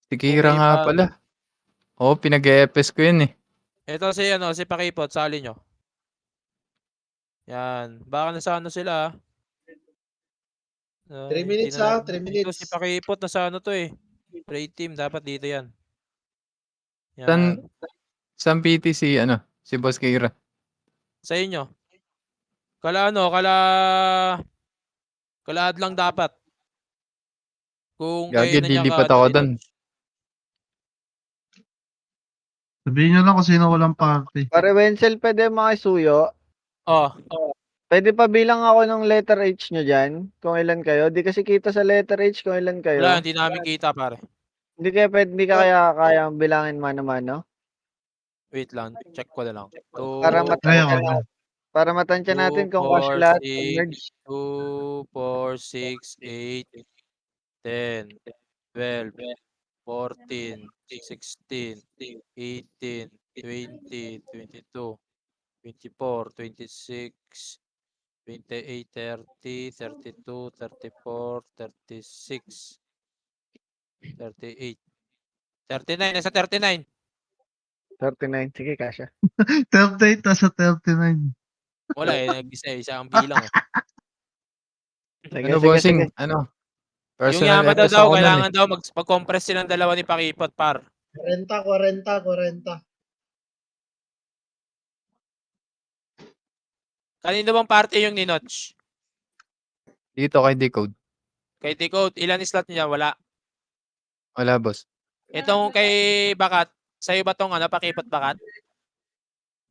Si Kira Okay nga ba? pala. Oo, pinag-e-epes ko yun eh. Ito si ano, si Pakipot, sali nyo. Yan. Baka nasa ano sila. 3 minutes ha, 3 Ito si minutes. Pakipot nasa ano to eh. Trade team, dapat dito yan. San, Yan. san PT si, ano, si Boss Kira? Sa inyo. Kalahad lang dapat. Kung Gagi, kayo na niya lilipat ka-ano ako ni doon. Notch. Sabihin nyo lang kung sino walang party. Pare Wenzel, pwede makisuyo. Oh, Pwede pa bilang ako ng letter H nyo dyan, kung ilan kayo. Di kasi kita sa letter H kung ilan wala, kayo. hindi namin kita pare. Hindi kaya pwede, hindi ka kaya bilangin mano-mano. Wait lang, check ko na lang. Para 2, matansya Ayoko. Para matansya natin kung cash 4, lahat. 6, 2, 4, 6, 8, 10, 12, 14, 16, 18, 20, 22, 24, 26, 28, 30, 32, 34, 36, 38, 39, nasa 39. 39. Sige, kasha. 38 nasa 39. Wala eh, nag-isa ang bilang eh. Sige, Ano, sige, bossing? sige. Ano? Yung Personal Yamada epes daw, ako nun eh. kailangan daw mag-compress silang dalawa ni Pakipot par. 40, 40, 40. Kanino bang party yung ni Notch? Dito kay Decode. Kay Decode, ilan slot niya? Wala. Wala, boss. Itong kay Bakat, sa'yo ba tong ano, Pakipot Bakat?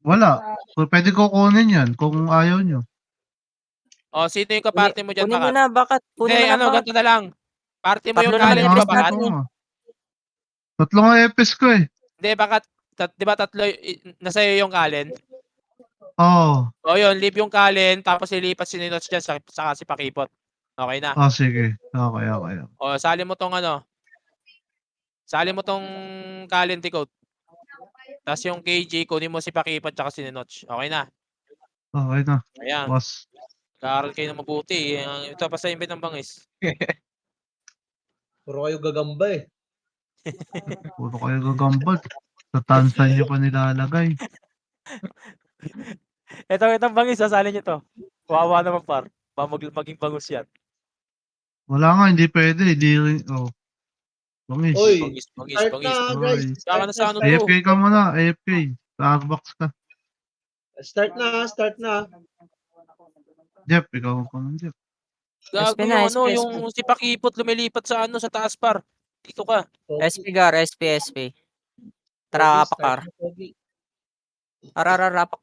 Wala. Pwede ko kunin yan kung ayaw nyo. O, sino yung kaparty mo dyan, Kunin mo Bakat? na, bakit? Kunin Hindi, mo na, ano, bakit? ganito na lang. Party mo Tatlo yung naman Kalen, yung di ba, epes Bakat? natin eh. Tatlo nga epes ko eh. Hindi, Bakat, di ba tatlo, nasa'yo yung Kalen? Oo. O yun, leave yung Kalen, tapos ilipat si Ninots dyan, saka si Pakipot. Okay na. Oh, sige. Okay. O, sali mo tong Kalen Decode. Tapos yung KG, kunin mo si Pakipot tsaka si Ninots. Okay na. Okay na. Ayan. Boss. Kaaral kayo na mabuti. Ito pa sa imbit ng bangis. Puro kayo gagamba eh. Puro kayo gagambal. Sa tansan nyo pa nilalagay. Itong bangis, sasali nyo to. Kawawa naman par. Maging bangus yan. Wala nga, hindi pwede. Hindi rin. Oh. Bangis. Oy, Bangis. start na guys. Oy. Start Saka na, na start. AFK ka muna. AFK. Starbucks ka. Start na. Jeff, ikaw pa ng Jeff. Gago SP na, yung SP. yung si Pakipot lumilipat sa sa taas par. Dito ka. SP Gar, SP. Tara, apakar. Arararapak.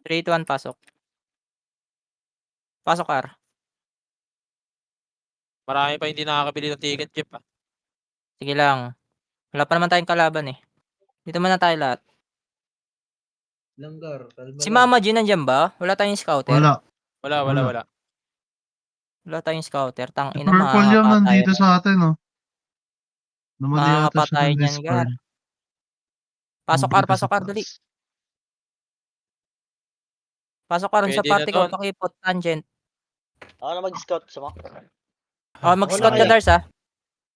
3, 2, 1, pasok. Pasok, Ar. Marami pa hindi nakakabili ng ticket, Jeff. Sige lang. Wala pa naman tayong kalaban eh. Dito muna tayo lahat. Langgar, kalma Si lang. Mama G nandyan ba? Wala tayong scouter? Wala. Wala tayong scouter. Si Tang ina, Purple yung mangangapa tayo. nandito sa atin, oh. Namali yata Mangangapa siya tayo ng niyan, Gar. Discord. Pasok, Ar, dali. Pasok, Ar, sa Pwede party na ko. to. Pakipot, tangent. Ako na mag-scout sa mga. Mag-scout Ako ka, na Dars, ha?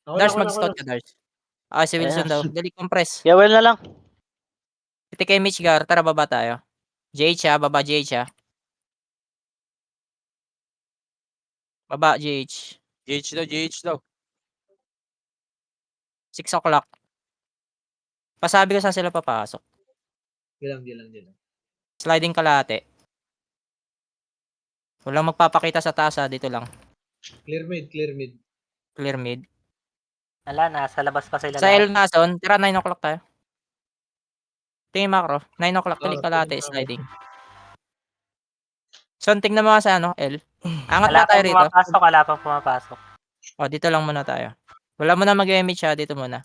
Dars, Ako na. mag-scout ka, Dars. Si Wilson daw. Dali, compress. Yeah, well na lang. Ito kay Mitch, Gar. Tara, baba tayo. JH, ha? Baba, JH, ha? Baba, JH. GH daw. 6 o'clock. Pasabi ko saan sila papasok. Di lang. Sliding kalate. Walang magpapakita sa taas, ha? Dito lang. Clear mid. Clear mid. Wala na, sa labas pa sila. Sa El Nason, tara 9 o'clock tayo. Tingin macro. 9 o'clock, tuloy kalate, sliding. So, tingnan mo nga sa L. Angat na tayo rito. Wala pang pumapasok. Dito lang muna tayo. Wala mo na mag-emit siya, dito muna.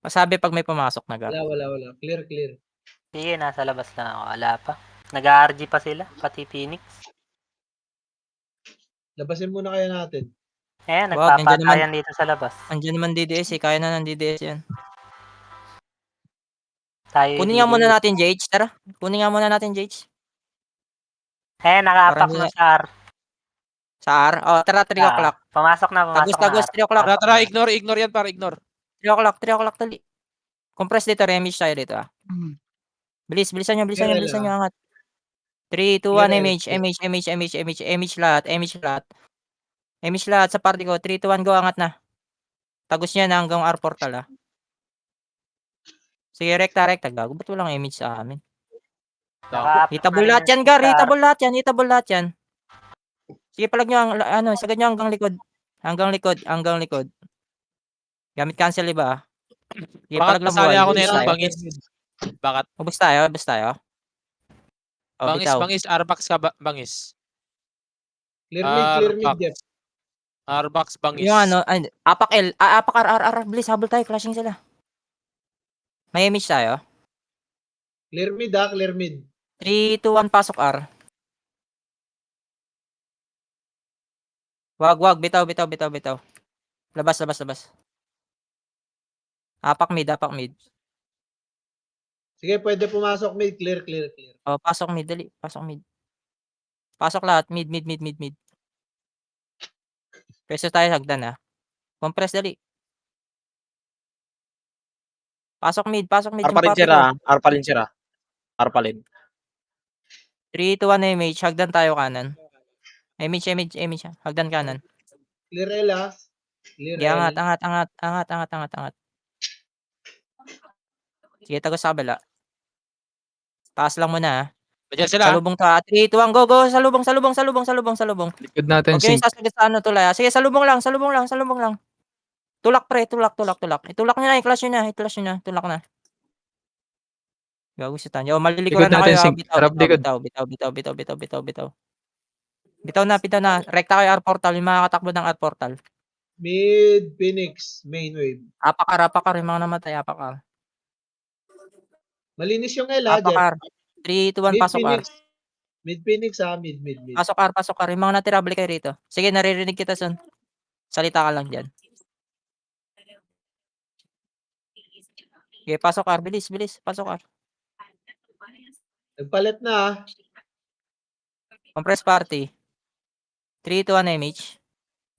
Masabi pag may pumasok na, Gar. Wala. Clear. Sige, nasa labas na ako. Wala pa. Nag-RG pa sila, pati Phoenix. Labasin muna kaya natin. Nagpapatayan dito sa labas. Andiyan naman DDS eh. Kaya na ng DDS yan. Kunin nga muna natin, JH. Tara. Kunin nga muna natin, JH. Nakapak na sa R. Sa R? Oh, tara 3 o'clock. Pumasok na, pumasok Tagos, na. 3 o'clock. Tara, tara, ignore yan, par, ignore. 3 o'clock, 3 o'clock tali. Compress dito, remage tayo dito ah. Bilisan nyo, Clear L, angat. 3, 2, 1, Clear L. image lahat. Image lahat sa party ko. 3, 2, 1, go, angat na. Tagos niya na hanggang R portal ah. Sige, rekta. Gago, ba't walang image sa amin? Hitable lahat yan, Gar. Hitable lahat yan. Sige, palag nyo, sagad nyo hanggang likod. Hanggang likod. Gamit cancel, iba ah. Sige, Bakit palag lang nasali buhay. ako Ubus nito, tayo. bangis? Bakit? Ubus tayo. Oh, bitaw. Bangis, Arbax ka bangis. Clear mid, Jeff. Arbax, bangis. Yung apak L, apak R, bilis, habol tayo, flashing sila. May image tayo. Clear mid. 3, 2, 1, pasok R. Wag, bitaw. Labas. Apak mid. Sige, pwede pumasok mid. Clear. Oh, pasok mid, dali, pasok mid. Pasok lahat, mid. Peso tayo hagdan ah. Compress dali. Pasok mid yung party ko. Arpalin. 3, 2, 1, image, hagdan tayo kanan. Image, hagdan kanan. Clear L, ah. Clear Sige, L. angat. Sige, tagos sa kabila. Taas lang muna ah. Diyan sila. Salubong to ah. 3, 2, 1, go. Salubong. Likod natin, Huwag kayo sync. sasagad sa tulay ah. Sige, salubong lang. Tulak pre, tulak. Itulak nyo na, i-clash nyo na. Tulak na. Gago si Tanya. Oh, malilikuran Likod na kayo. natin, sync. Harap likod. Bitaw. Bitaw na. Rekta kayo R portal. Yung mga katakbo ng R portal. Mid, Phoenix, main wave. Apakar. Yung mga namatay, apakar. Malinis yung L, ah, Jeff. Apakar. 3, 2, 1, Mid, pasok R. Phoenix. Mid, Phoenix, ah. Mid. Pasok R. Yung mga natira, balik kayo rito. Sige, naririnig kita, son. Salita ka lang dyan. Sige, pasok R. Bilis. Pasok R. Nagpalit na, ah. Compress party. 3, 2, 1, image.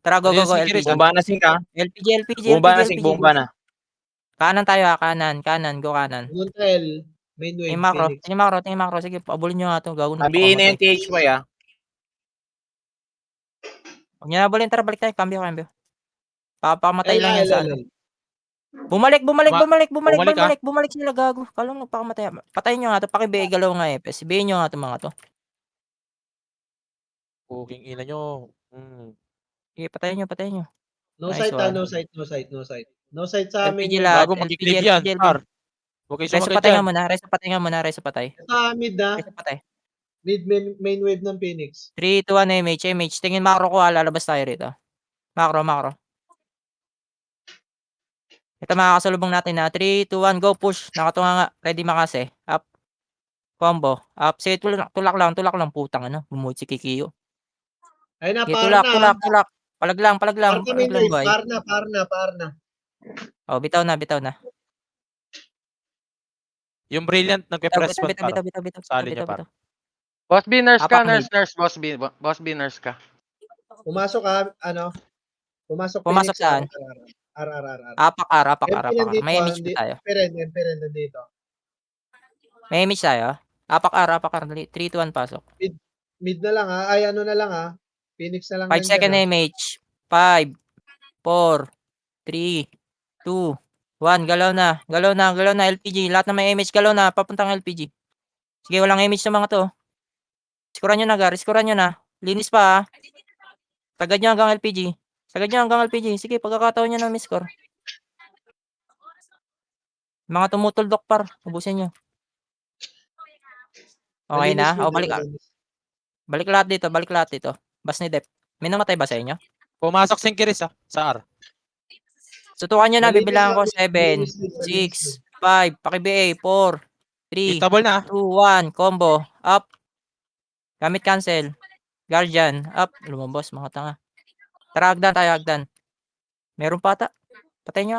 Tara, go, Ayun, si LPG. Chris, Bumba na sing ka. LPG. Bumba na. Kanan tayo ha, kanan, go kanan. Pumunta L, main wave, Phoenix. Tingin macro, sige, pabulin nyo nga ito, gago na Sabihin na pakamatay. yung THY ah. Huwag nyo na abulin, tara, balik tayo, cambio. Papamatay lang yan sa ano. L. Bumalik Bumalik, sila, gago. Kalong nagpakamatay. Patayin nyo nga ito, pakibigalaw nga FS. Sabihin nyo nga ito mga to. Puking ina nyo. Sige, patayin nyo. No Nice sight, ah. one. No sight sa amin. LPG lahat, Bago mag-click yan, par. Huwag kayo Reso sumakit patay dyan. nga muna, reso patay. Ito, ah, mid, na. Reso patay. Mid, main wave ng Phoenix. 3, 2, 1, image. Tingin macro ko, lalabas tayo rito. Macro. Ito makakasalubong natin na 3, 2, 1, go push. Nakatunga nga, ready makase. Up. Combo. Up. Sige, tulak lang, putang ano. Bumuhit si Kikiyo. Ayun na, Sige, par na. tulak. Palag lang. Par na, main wave. Boy. Par na. Oh, bitaw na. Yung Brilliant nagpe-press one, par. Bitaw. Sali niya, par. Boss B, nurse ka, Apak mid. nurse. Boss B, nurse ka. Pumasok, ah, ano. Pumasok Pumasok Phoenix, saan? R. Apak. MP May image nandito, ba tayo? MP rin nandito. May image tayo? Apak. 3, 2, 1, pasok. Mid na lang, ah. Ay, ano na lang, ah. Phoenix na lang 5 second ah. image. 5, 4, 3, 2, 1. Galaw na. LPG. Lahat na may image, galaw na. Papuntang LPG. Sige, walang image sa mga to. Scorean nyo na, Gar. Linis pa, ha. Sagad nyo hanggang LPG. Sige, pagkakataon nyo na may score. Mga tumutuldok, par. Ubusin nyo. Okay Malinis na? mid, O, balik. malinis. Balik lahat dito. Bas ni Dep. May namatay ba sa inyo? Pumasok si Chris, sa R. Sutukan nyo na. Malinis Bibilangan ko. mid, 7, malinis mid, malinis 6, 5. Paki-BA. 4, 3, Hitable na. 2, 1. Combo. Up. Gamit cancel. Guardian. Up. Lumabas, mga tanga. Tara, hagdan. Meron pa ata. Patay nyo.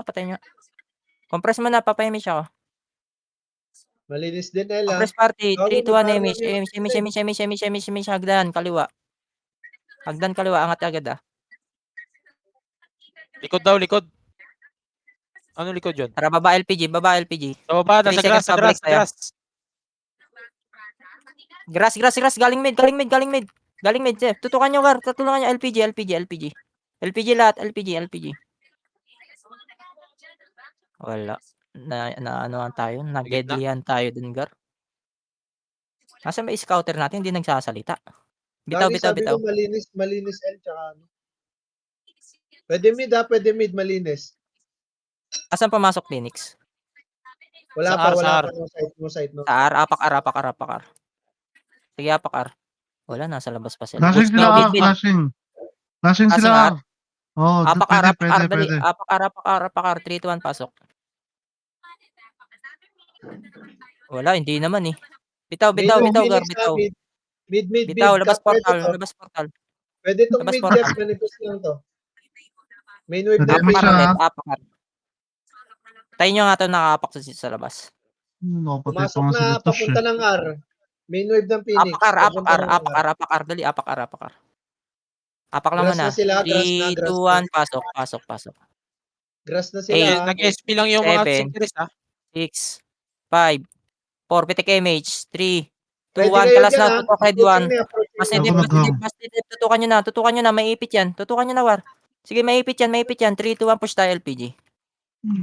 Compress mo na. Papayimage ako. Malinis din, Ella. Compress party. 3, 2, 1, Parang image. Hagdan. Kaliwa. Hagdan kaliwa, angat agad ah. Likod daw, likod. Ano likod yun? Tara, baba LPG, baba LPG. Sa baba, 3 nasa seconds grass, sa pa, grass, balik tayo. grass. Grass, galing mid. Galing mid, Chef. Tutukan nyo, Gar. Tutulungan nyo, LPG. LPG lahat, LPG. Wala. Anuhan tayo, nag-deadlyan tayo dun, Gar. Nasa may scouter natin, hindi nagsasalita. Bitaw. Sabi ko malinis L tsaka ano. Pwede mid, malinis. Asan pumasok, Phoenix? Wala Sa pa, R. no site, no. Sa R, apak R. Sige, apak R. Wala, nasa labas pa sila. Flashing sila, Mid. flashing. Flashing Passing sila. R. Oh, Apak R, dali. pwede. Apak R, 3, 2, 1, pasok. Wala, hindi naman eh. Bitaw, Gar, bitaw. Mid. Bitaw, labas Pwede portal, to. labas portal. Pwede tong Labas mid, portal. Jeff. Manipus lang to. Main wave Pwede na may Apak isa, R ha? ulit, apak R. Tayo nyo nga ito nakaapak sa labas. Nakapatay pa pumasok nga na sila to, papunta ng R. Main wave ng Phoenix. papunta ng R. Apak R, dali, apak R. Apak lang Grass muna. na sila, 3, 2, 1, pasok. Grass na sila. Eight. ah. Nag-SP lang yung mga 7, Synchronous, ha? 6, 5, 4, pitik MH, 3, 2, Ready 1, kayo kalas dyan, na, ah. tutok red Approaching 1. na, approaching Mas na. Ako naghang. tutukan nyo na, maipit yan, Sige, maipit yan, 3, 2, 1, push tayo LPG.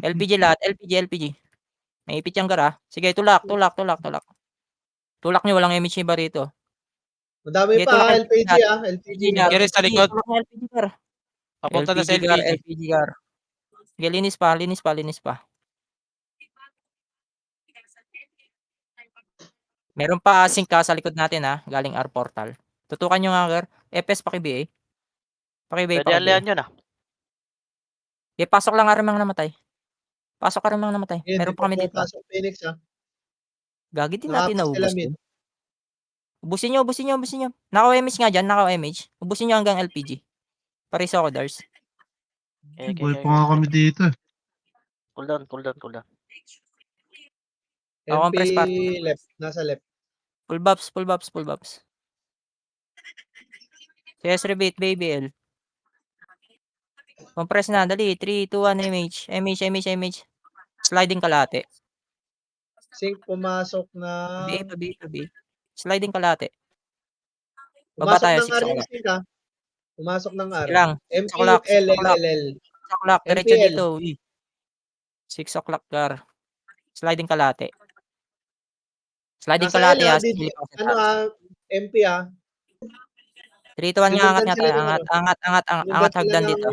LPG lahat, LPG. Maipit yan, Gar, ah. Sige, tulak. Tulak nyo, walang MH ba rito? Madami Sige, pa, tulak LPG, lahat. ah. LPG. Gar. Gary sa likod. Tulak nyo LPG, Gar. Papunta na sa Gar, LPG. LPG, Gar. Sige, linis pa. Meron pa async ka sa likod natin, ha, galing R portal. Tutukan nyo nga, Gar. FS paki-BA. Pwede alihan yun ah. Okay, pasok lang aramang namatay. Meron pa kami dito. Pasok Phoenix, ah. Gagi din natin Nakapas sila naubos mid. yun. Ubusin nyo. Naka-MH nga dyan, Ubusin nyo hanggang LPG. Pares ako, Dars. Buhay pa nga kami dito. Cool down. Ako ang MP press party. left. Nasa left. Full buffs. CS rebate, baby L. Compress na, dali. 3, 2, 1, MH. Sliding kalate. Sync pumasok na. Tabi. Sliding kalate. Baba Pumasok tayo, ng 6 R yung o'clock. sync, ah. Pumasok ng R. Sige lang. MP 6 o'clock. L. 6 o'clock. Diretso MPL. dito. 6 o'clock, Gar. Sliding kalate. Nasa L, ha. ah. Ano, ah. MP, ah. 3, 2, 1 nga, angat nga tayo. Sinundan sila ng Angat hagdan ng dito.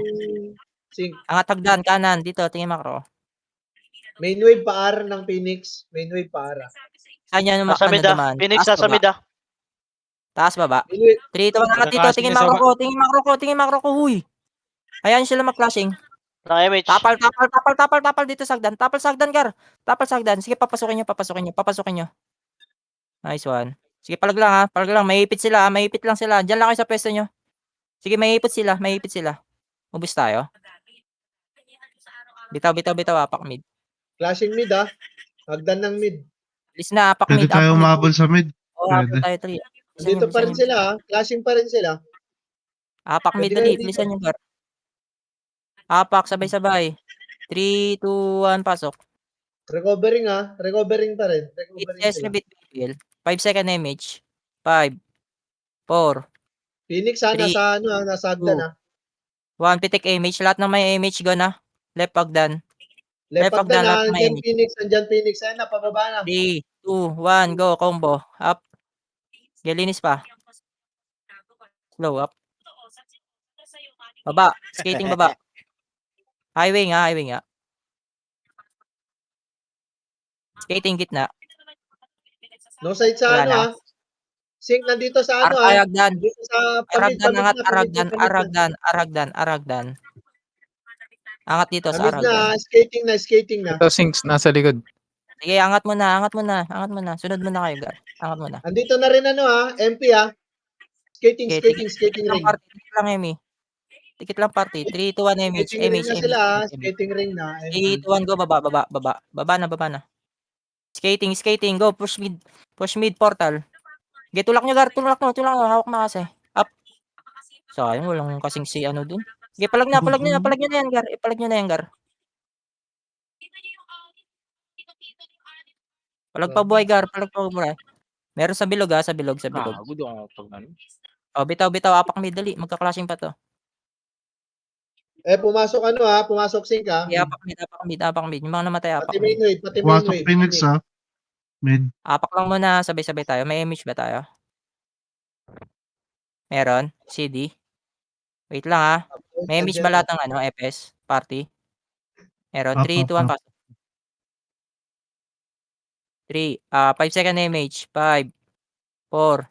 sync. Angat hagdan, kanan. Dito, tingin makro. Main wave pa R ng Phoenix. Main wave pa R, ah. Saan yan Nasa mid ah. dumaan? Phoenix nasa mid ah. Taas, baba. Main wave. 3, 2, 1, angat dito. Tingin makro ko. Huy. Ayan sila mag-flashing. Ng MH. Tapal dito sagdan. Tapal sagdan, Gar. Sige, papasukin nyo. Nice one. Sige, palag lang, ha. Maipit lang sila. Diyan lang kayo sa pwesto nyo. Sige, maipit sila. Ubus tayo. Bitaw, apak mid. Flashing mid, ah. Hagdan ng mid. Please na, apak Pwede mid. tayo umabol sa mid. Oo, Pwede. apak tayo, 3. Dito pa rin sila, ah. Flashing pa rin sila. Apak mid, Pwede dali. kayo dito. Bilisan nyo, Gar. Apak, sabay. 3, 2, 1, pasok. Recovering, ah. Recovering pa rin. Recovering Yes, sila. rebate, 5 second MH. 5, 4, Phoenix, ah. 3, Nasa hagdan, ah. 1, pitik MH. Lahat ng may MH go na. Left hagdan. Left Left hagdan, hagdan, ah. lahat may Andyan Phoenix. Ayan na, pababa na. 3, 2, 1, go. Combo. Up. Galinis pa. Slow up. Baba. Skating baba. Highway nga. Skating gitna. No side sa Wala ano, na. ah. Sync nandito sa ano, ah. Aragdan. Dito sa Aragdan, angat. pamid na. Aragdan. Angat dito sa Pamid na, Aragdan. skating na. Ito, Sinks, nasa likod. Sige, angat mo na. Sunod mo na kayo, Gar. Angat mo na. Andito na rin ano, ah. MP, ah. Skating ring. Tikit lang, Emi. Tikit lang party. 3, 2, 1, MH. Skating ring na sila, ah. Skating ring na. 3, 2, 1, go. Baba. Baba na. Skating, go. Push mid portal. Tulak nyo, Gar. Tulak nyo. Hawak mo kasi. Up. Sayang walang kasing si ano dun. Sige, palag na yan, Gar. Ipalag nyo na yan, Gar. Palag pa buhay, Gar. Palag pa buhay. Meron sa bilog, sa bilog. Gago, di ako pag ano. Oh, bitaw, apak mid, dali. Magka-clashing pa to. Pumasok pumasok sync Sige, apak mid. Yung mga namatay, apak Pati main mid. wave, pati main Pumasok wave. Phoenix ha. Mid. Apak lang muna, sabay-sabay tayo. May image ba tayo? Meron? CD? Wait lang ha. May image ba lahat ng ano, FS? Party? Meron? 3, 2, 1, pasok. 3, 5 second image. 5, 4,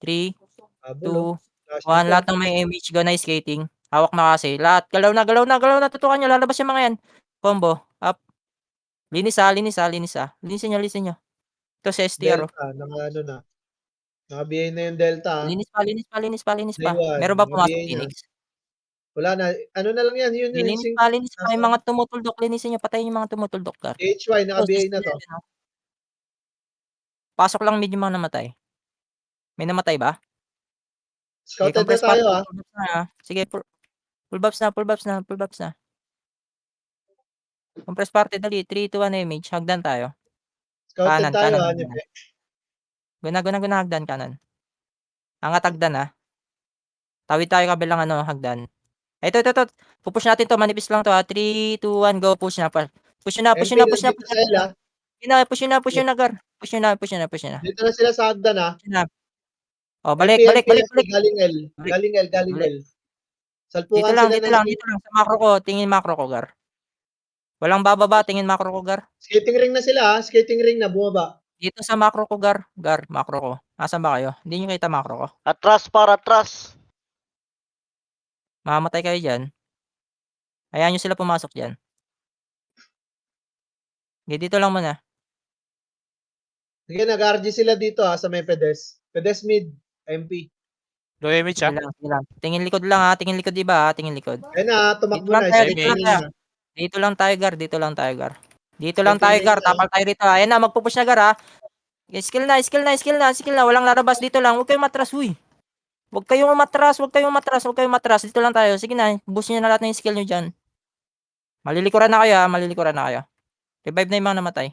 3, 2, 1. Lahat ng may image, go na skating. Hawak na kasi. Lahat. Galaw na. Tutukan nyo. Lalabas yung mga yan. Combo. Up. Linis ha. Linisin nyo. Ito sa STR. Delta, naka na. Naka-BA na yung Delta. Linis pa. Day one, Meron ba pumasok naka-BA na. Phoenix? Wala na. Ano na lang yan, yun yung Linis pa. Yung mga tumutuldok. Linisin nyo. Patayin yung mga tumutuldok, Gar. HY, naka-BA na to. Pasok lang mid yung mga namatay. May namatay ba? Scouted na compress tayo party, full buffs na. Sige, full buffs na. Compress party, dali. 3, 2, 1 image. Hagdan tayo. Scouted Kanan. tayo Nipe. Guna, hagdan, kanan. Angat hagdan, ha. Tawid tayo kabilang hagdan. Ito. Pupush natin to. Manipis lang to, ha. 3, 2, 1, go. Push na. Push na. MP nandito sa Ella. Push na, Gar. Push na. Dito na sila sa hagdan ha. Push na. Oh, balik. Galing L. Salpukan Dito lang. Sa macro ko. Tingin macro ko, Gar. Walang bababa. Tingin macro ko, Gar. Skating ring na sila ha. Skating ring na, bumaba. Dito sa macro ko, Gar. Macro ko. Nasaan ba kayo? Hindi nyo kita macro ko. Atras. Mamamatay kayo dyan. Hayaan nyo sila pumasok dyan. Okay, dito lang muna. Sige, nag-RG sila dito sa may pedes. Pedes mid, MP. Low image Sige lang. Tingin likod lang ha. Tingin likod, diba ha? Tingin likod. Ayun na, tumakbo Dito lang na. tayo, Skating ring na. Dito lang tayo, Gar. Dito lang tayo, Gar. Tapal tayo rito, ha. Ayan na, magpupush na, Gar, ha. Okay, skill na. Walang larabas dito lang. Huwag kayong matras, huy. Huwag kayong matras. Dito lang tayo. Sige na, boost nyo na lahat ng skill nyo dyan. Malilikuran na kayo. Revive na yung mga namatay.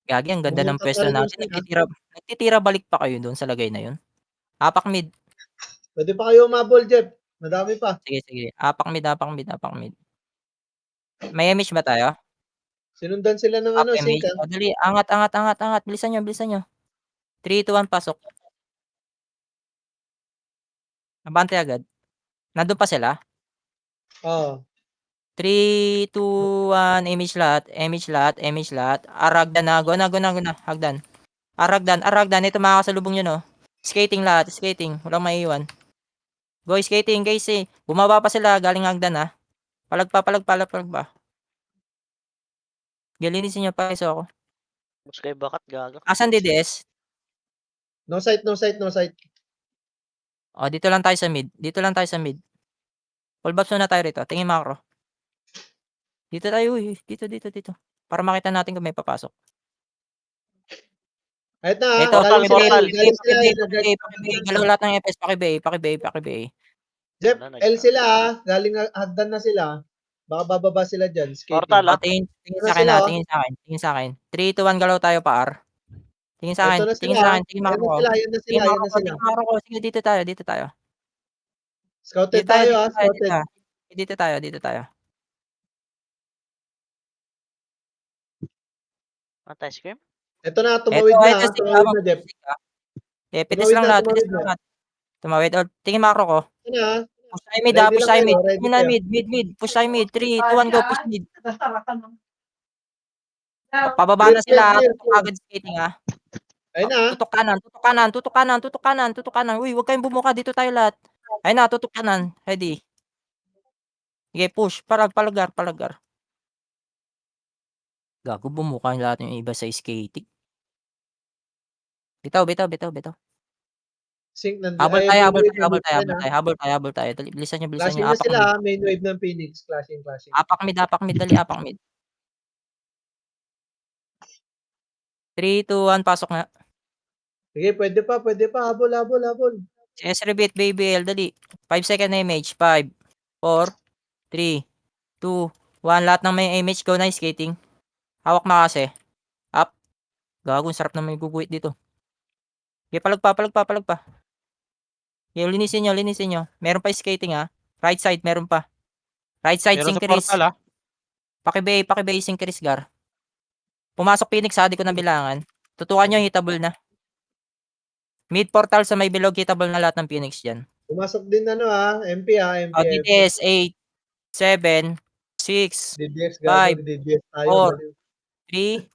Gagi, ang ganda ng Bumunta pwesto pa rin yung natin. sila. Nagtitira balik pa kayo doon sa lagay na yun. Apak mid. Pwede pa kayo umabol, Jeff. Madami pa. Sige. Apak mid. May image ba tayo? Sinundan sila ng Up sync image. O, dali. Angat. Bilisan nyo. 3, 2, 1, pasok. Abante agad. Nandun pa sila? Oo. 3, 2, 1, image lahat. Aragdan na. Go na. Hagdan. Aragdan. Ito makakasalubong yun, oh. Skating lahat. Walang maiiwan. Go, skating, guys, eh. Bumaba pa sila. Galing hagdan, ha. Palag pa. Galinisin nyo pa, iso ako. Mas kay bakat gaga. Asan DDS? No sight. O, dito lang tayo sa mid. Full buffs na tayo rito. Tingin macro. Dito tayo, uy. Dito. Para makita natin kung may papasok. Kahit na, Ito, galing sila. pakibay. Galaw lahat ng FS, pakibay. Jeff, L sila galing hagdan na sila. Baka bababa sila dyan. Skating. Portal, O, tingin sa akin, Sila, ha. oh. Tingin sa akin. 3, 2, 1, galaw tayo pa, R. Tingin sa Ito akin. na Tingin sila. sa akin. Tingin macro ko. Ayan na sila. Tingin macro ko. Sige, dito tayo. Scouted tayo, scouted. Dito tayo. Anti-scream? Ito na, tumawid na, Jeff. Pitis lang lahat. Tumawid. O, tingin macro ko. Ito na. Push tayo mid, Ready push lang tayo kayo, mid. ready Tingin na kayo. mid. Push tayo mid. 3, 2, 1, go. Push mid. Pababa na sila. Clear. Tutok agad skating, ha. Ayun na. Tutok kanan. Uy, huwag kayong bumuka. Dito tayo lahat. Ayun na, tutok kanan. Ready. Sige, push. Palagar. Gago, bumuka yung lahat yung iba sa skating. Bitaw. Sync nandito. Habol tayo. Dali, bilisan nyo. Clashing na sila, main wave ng Phoenix. Clashing. Apak mid. Dali, apak mid. 3, 2, 1, pasok na. Sige, pwede pa. Habol. CS repeat, BBL, dali. 5 second image. 5, 4, 3, 2, 1. Lahat ng may image, go na skating. Hawak na kasi. Up. Gago, sarap na may guguhit dito. Okay, palag pa. Okay, linisin nyo. Meron pa skating ha. Right side, meron pa. Right side, Meron sa synchronous. portal ah. Pakibay, synchronous, Gar. Pumasok Phoenix sa di ko na bilangan. Tutukan nyo, hitable na. Mid portal sa may bilog, hitable na lahat ng Phoenix dyan. Pumasok din MP MP. DDS, 8, 7, 6, DDS 5, gago, DDS tayo. 4, baliw. 3,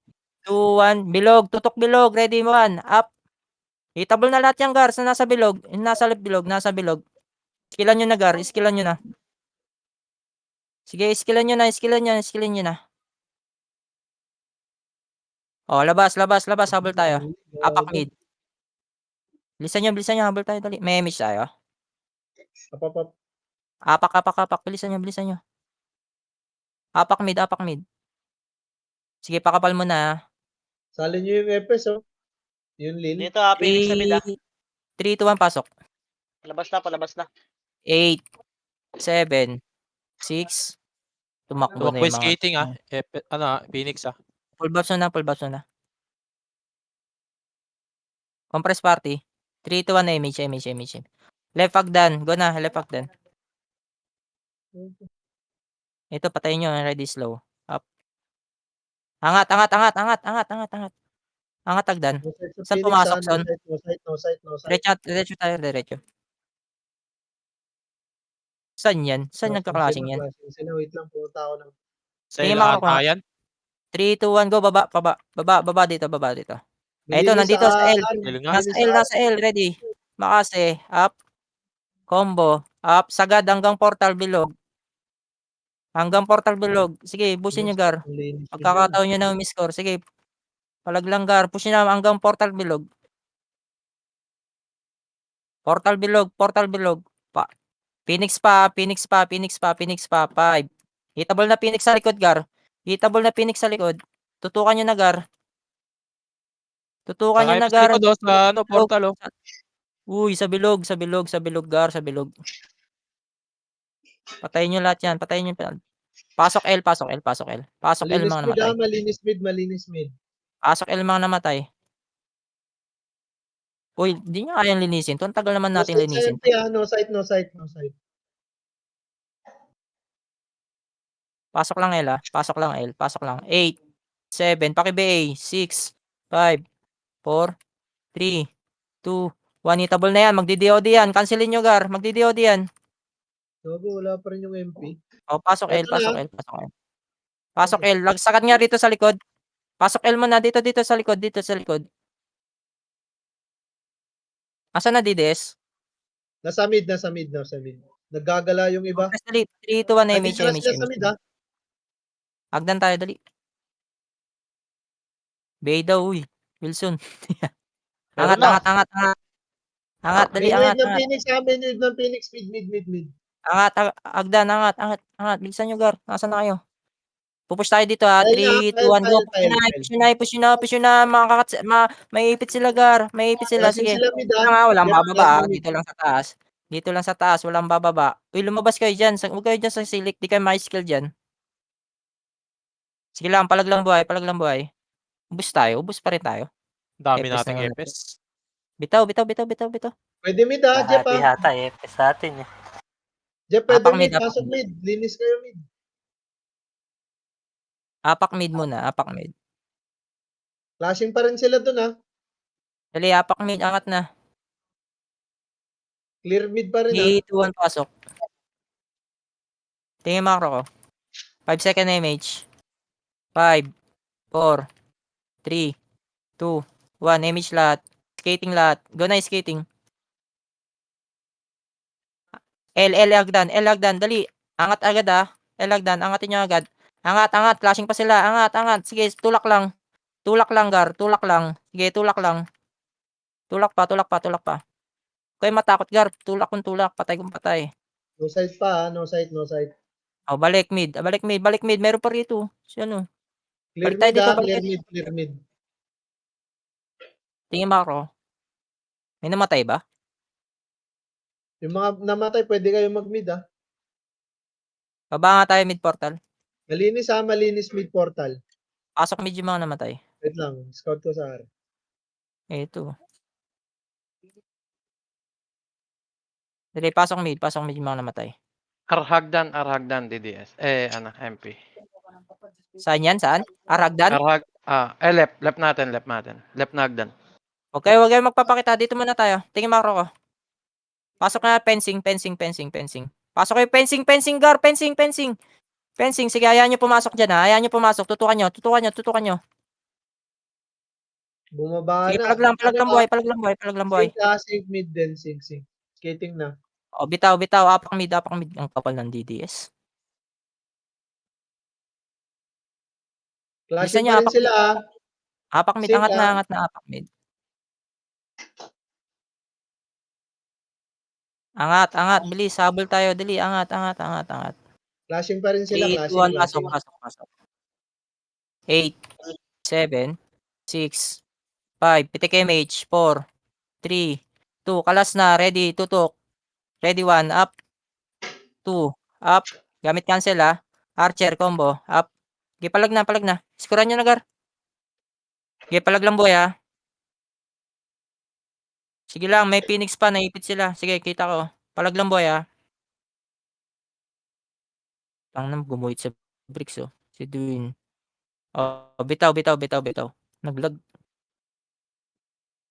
2, 1. Bilog, tutok bilog. Ready mo 1. Up. Hitable na lahat yan, Gar. Sa nasa bilog. Nasa left bilog, nasa bilog. Skillan nyo na, Gar. Skillan nyo na. Sige, skillan nyo na. Oh, labas. Habol tayo. Apak mid. Bilisan nyo. Habol tayo. Dali. May image tayo. Apap. Apak. Bilisan nyo. Apak mid. Sige, pakapal mo na. Salin nyo yung Epes, oh. Yung Lil. Dito Phoenix sa mid 3, 2, 1, pasok. Palabas na. 8, 7, 6. Tumakbo na Tumakbo yung mga... skating ah. Phoenix ah. Full buffs na. Compress party. 3, 2, 1, image. Left hagdan. Go na, left hagdan. Ito, patayin nyo. Ready, slow. Up. Angat. Angat hagdan. No side sa Saan Phoenix, pumasok, Son? No side. Diretso tayo, diretso. Saan yan? Saan nagka-clashing yan? Flashing sila. Wait lang, pumunta ako ng... Sa Tingin ila mo ako. ata yan. 3, 2, 1, go. Baba dito. Ito, Nilinis nandito sa L. Galing nga. Nasa L, ready. Makase, up. Combo, up. Sagad hanggang portal bilog. Sige, pusin nyo, Gar. Pagkakataon nyo na umiscore. Sige, palaglang, Gar. Pusin na hanggang portal bilog. Portal bilog. Phoenix pa. 5. Hitable na Phoenix sa likod, Gar. Tutukan nyo na, Gar. Sakay pa sa likod oh, sa portal oh. Uy, sa bilog, Gar, sa bilog. Patayin nyo lahat yan, Pasok L mga namatay. Malinis mid. Pasok L mga namatay. Uy, di nyo kayang linisin to. Ang tagal naman natin linisin. No side. Pasok lang L. 8, 7, pakiba 6, 5, 4, 3, 2, 1. Hitable na yan. Magdi-DOD yan. Cancelin nyo, Gar. Magdi-DOD yan. Gago, wala pa rin yung MP. O, pasok L. Eto na. Pasok L. Sagad nga rito sa likod. Pasok L mo na. Dito sa likod. Asa na DDS? Nasa mid. Naggagala yung iba. Press dali. 3, 2, 1, image. Nandito na sila sa mid, ha? Agdan tayo, dali. Beda, uy. Wilson. Angat, dali, Minuit ng angat. Phoenix, minuit ng Phoenix, mid. Angat, agdan, angat. Bilisan nyo, Gar. Nasaan na kayo? Pupush tayo dito, ha. 3, 2, 1, go. Push yun na. Maipit sila, Gar. Flashing Sige. sila mid, ha? Walang Kaya bababa, ha. mid. Dito lang sa taas, walang bababa. Uy, lumabas kayo dyan. Huwag kayo dyan sa silik. Di kayo ma-skill dyan. Sige lang, palag lang buhay. Ubus pa rin tayo. Dami Epes nating naman. Epes. Bitaw. Pwede mid, ha, Jeff, Hati ha? hata sa atin eh. Jeff, pwede Apak mid, mid, pasok mid. Linis kayo mid. Apak mid muna, apak mid. Flashing pa rin sila dun, ha? Dali, apak mid, angat na. Clear mid pa rin, ha? 3, 2, 1, pasok. Tingin macro ko. 5 second image. 5, 4, 3, 2, 1. Image lahat. Skating lahat. Go na skating. L agdan. Dali. Angat agad, ha. L agdan. Angatin nyo agad. Angat. Flashing pa sila. Angat. Sige, tulak lang. Gar. Tulak lang. Sige, tulak lang. Tulak pa. Huwag kayo matakot, Gar. Tulak. Patay kung patay. No side pa, ha? No side. O, balik mid. Meron pa rito. Si ano. Clear Balik tayo mid, dito, ha? balik Clear mid. Tingin macro. May namatay ba? Yung mga namatay, pwede kayo mag-mid ah. Baba nga tayo mid portal. Malinis ah, malinis mid portal. Pasok mid yung mga namatay. Wait lang, scout ko sa area. Ito. Dali, pasok mid yung mga namatay. Arhagdan, DDS. MP. Saan yan? Saan? Aragdan? Left natin. Left na hagdan. Okay, huwag kayo magpapakita. Dito muna tayo. Tingin makro ko. Pasok na fencing. Pasok kayo fencing, gar. Fencing. Sige, hayaan nyo pumasok dyan ha. Hayaan nyo pumasok. Tutukan nyo. Bumaba Sige, na. palag lang buhay. Sync ah, sync mid din, sync. Skating na. O, bitaw. Apak mid. Ang kapal ng DDS. Clashing nyo, pa rin apak sila ah. Apak mid. Sync, Angat na apak mid. Angat. Bilis. Habol tayo. Dali. Angat. Clashing pa rin sila, 3, 2, 1. clashing. Pasok. 8, 7, 6, 5. Pitik MH. 4, 3, 2. Kalas na. Ready. Tutok. Ready 1. Up. 2. Up. Gamit cancel ah. Archer combo. Up. Okay, palag na. Skuran nyo na, gar. Okay, palag lang boy ah. Sige lang, may Phoenix pa. Naipit sila. Sige, kita ko. Palag lang boy ah. Tangnam, gumuhit sa bricks oh. Si Dwayne. Oh, bitaw. Naglag.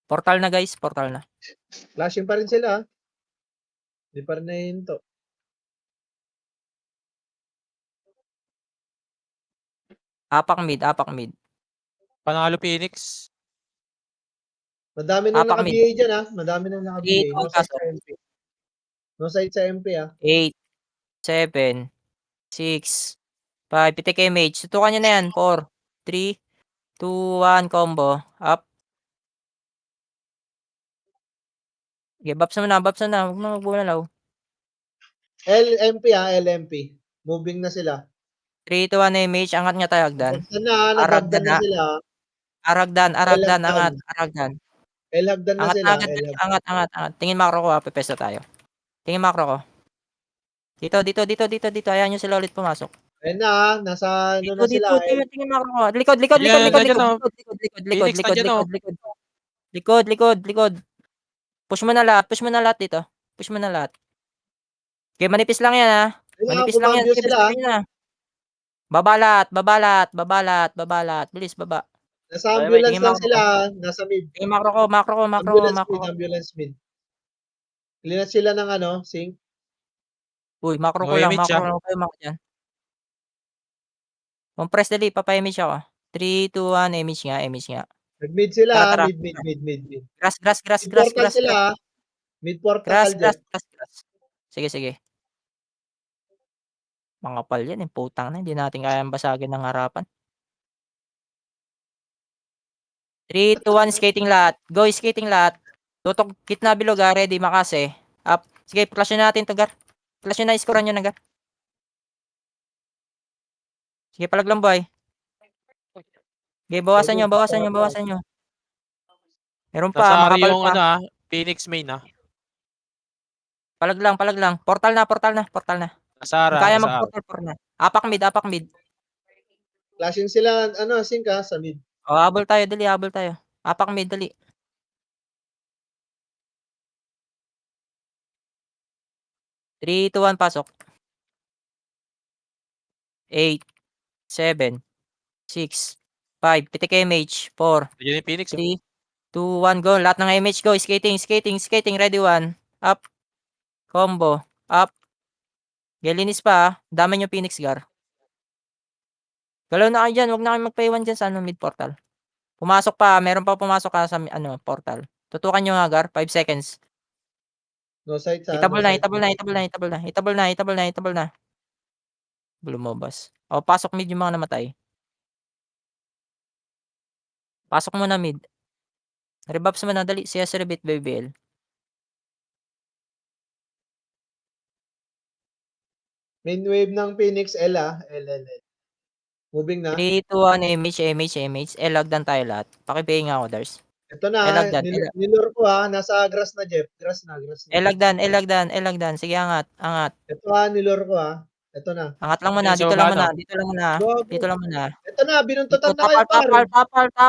Portal na guys, portal na. Clashing pa rin sila ah. Di pa rin nahinto. Apak mid. Panalo Phoenix. Madami nang Apak mid. naka-BA dyan ah. Madami nang naka-BA. 8, No side sa MP. No side sa MP ah. 8, 7, 6, 5. Pitik MH. Tutukan nyo na yan. 4, 3, 2, 1. Combo. Up. Okay, babs na. Huwag na magbumalaw. LMP ah, LMP. Moving na sila. 3, 2, 1 MH. Angat nga tayo, Agdan. Nagagdan na ah, nagagdan na sila ah. Aragdan. L-hagdan. Angat. Aragdan. L-hagdan na Angat sila. na agad. Angat. Tingin makro ko ha. Pepesta tayo. Tingin makro ko. Dito. Ayan nyo sila ulit pumasok. Ayun na ah, nasa ano na sila. Tingin makro ko. Likod. Yan, nandiyan, oh. Phoenix, nandiyan, oh. Likod. Push mo na lahat dito. Okay, manipis lang yan ha. Manipis lang yan. Kumambyo Sige, sila ah. basta nyo na. Babalat. Bilis, baba. Nasa Bye, ambulance tingin lang mo ako. sila ah. Nasa mid. Tingin makro ko. Ambulance mid. Clean sila ng ano, sync. Uy, makro ko No lang. image, ah. Makro kayo dyan. Compress dali. Papay-image ako. 3, 2, 1. Image nga. Nag-mid sila ah. Tara. Mid. Grass. Mid portal sila ah. Mid portal Grass. dyan. Sige. Mga pal yan. Putang na. Hindi natin kayang basagin ng harapan. 3, 2, 1. Skating lahat. Go, skating lahat. Tutok gitna bilog ha. Ready, makase. Up. Sige, flash nyo natin to, gar. Flash nyo na, iskoran nyo na, gar. Sige, palag lang, boy. Sige, bawasan nyo. Meron pa, Nasa makapal yung pa. ano ah, Phoenix main ah. Palag lang. Portal na. Nasa Kung Ara, kaya nasa Ara. mag-portal na. Apak mid. Flashing sila, ano, sync ah, sa mid. O, habol tayo. Apak mid, dali. Three, 2, 1, pasok. 8, 7, 6, 5. Pitik MH. 4, Nandiyan yung Phoenix. 3, 2, 1, go. Lahat ng MH, go. Skating. Ready, 1. Up. Combo. Up. Galinis pa, ha. Dami nyo Phoenix, gar. Galaw na kayo dyan. Huwag na kayo magpaiwan dyan sa mid portal. Pumasok pa. Meron pa pumasok ka sa portal. Tutukan nyo nga, gar. 5 seconds. No side sa Itabol na. Lumabas. O, pasok mid yung mga namatay. Pasok mo na mid. Rebuffs mo na, dali. CS rebit, BBL. Main wave ng Phoenix, L ah. L. Moving na. 3, 2, 1, MH. Lagdan tayo lahat. Pakibay nga ako, Dars. Ito na, Elagdan, nilure ko ha. Nasa grass na, Jeff. Grass na. Elagdan. Sige, angat. Ito ha, nilure ko ha. Ito na. Angat lang muna, Ayun, sa dito baba, lang muna, no? Gago. dito lang muna. Ito na, Dito, binuntutan na kayo,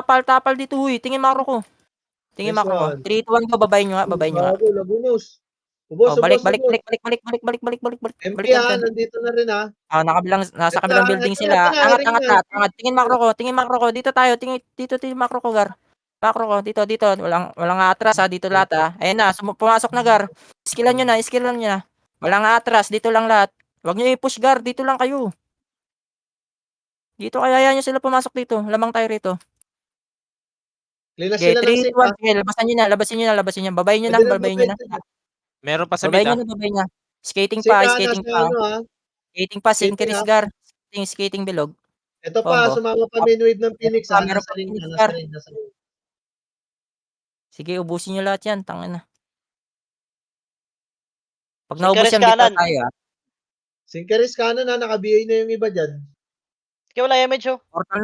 par. tapal dito, huy. Tingin makro ko. Nice makro ko. one. 3, 2, 1 ko, babayin nyo nga. Gago, Lagunos. Ubos, Oh, balik. ubos. MP Balik ha, yan. nandito na rin ha. Ah, nasa Ito kabilang na, building ito sila. na, ring na. Angat. Tingin makro ko. Dito tayo, dito makro ko, Gar. Makro ko, dito. Walang atras ha, dito lahat ha. Ayan na, pumasok na, Gar. Skillan nyo na. Walang atras, dito lang lahat. Huwag nyo i-push, Gar, dito lang kayo. Dito kaya nyo sila pumasok dito. Lamang tayo rito. Linas Okay, sila ng 3, 2, sink 1. ha. Sige, labasin nyo na. Babayin nyo na. Meron pa sa mid, Babayin ah. nyo na. Skating Sink pa. ha, nasa ano ha. Sink, Skating, Gar. Skating bilog. Ito pa, Combo. sumama pa main wave ng Phoenix ha. Meron Nasa pa ring Phoenix, na, Gar. nasa ring. Sige, ubusin nyo lahat yan. Tangin na. Pag Si naubos Karis yan, bitaw kanan. tayo ha. Sinkeris kanan ha, naka-BA na yung iba dyan. Kaya wala image oh. Portal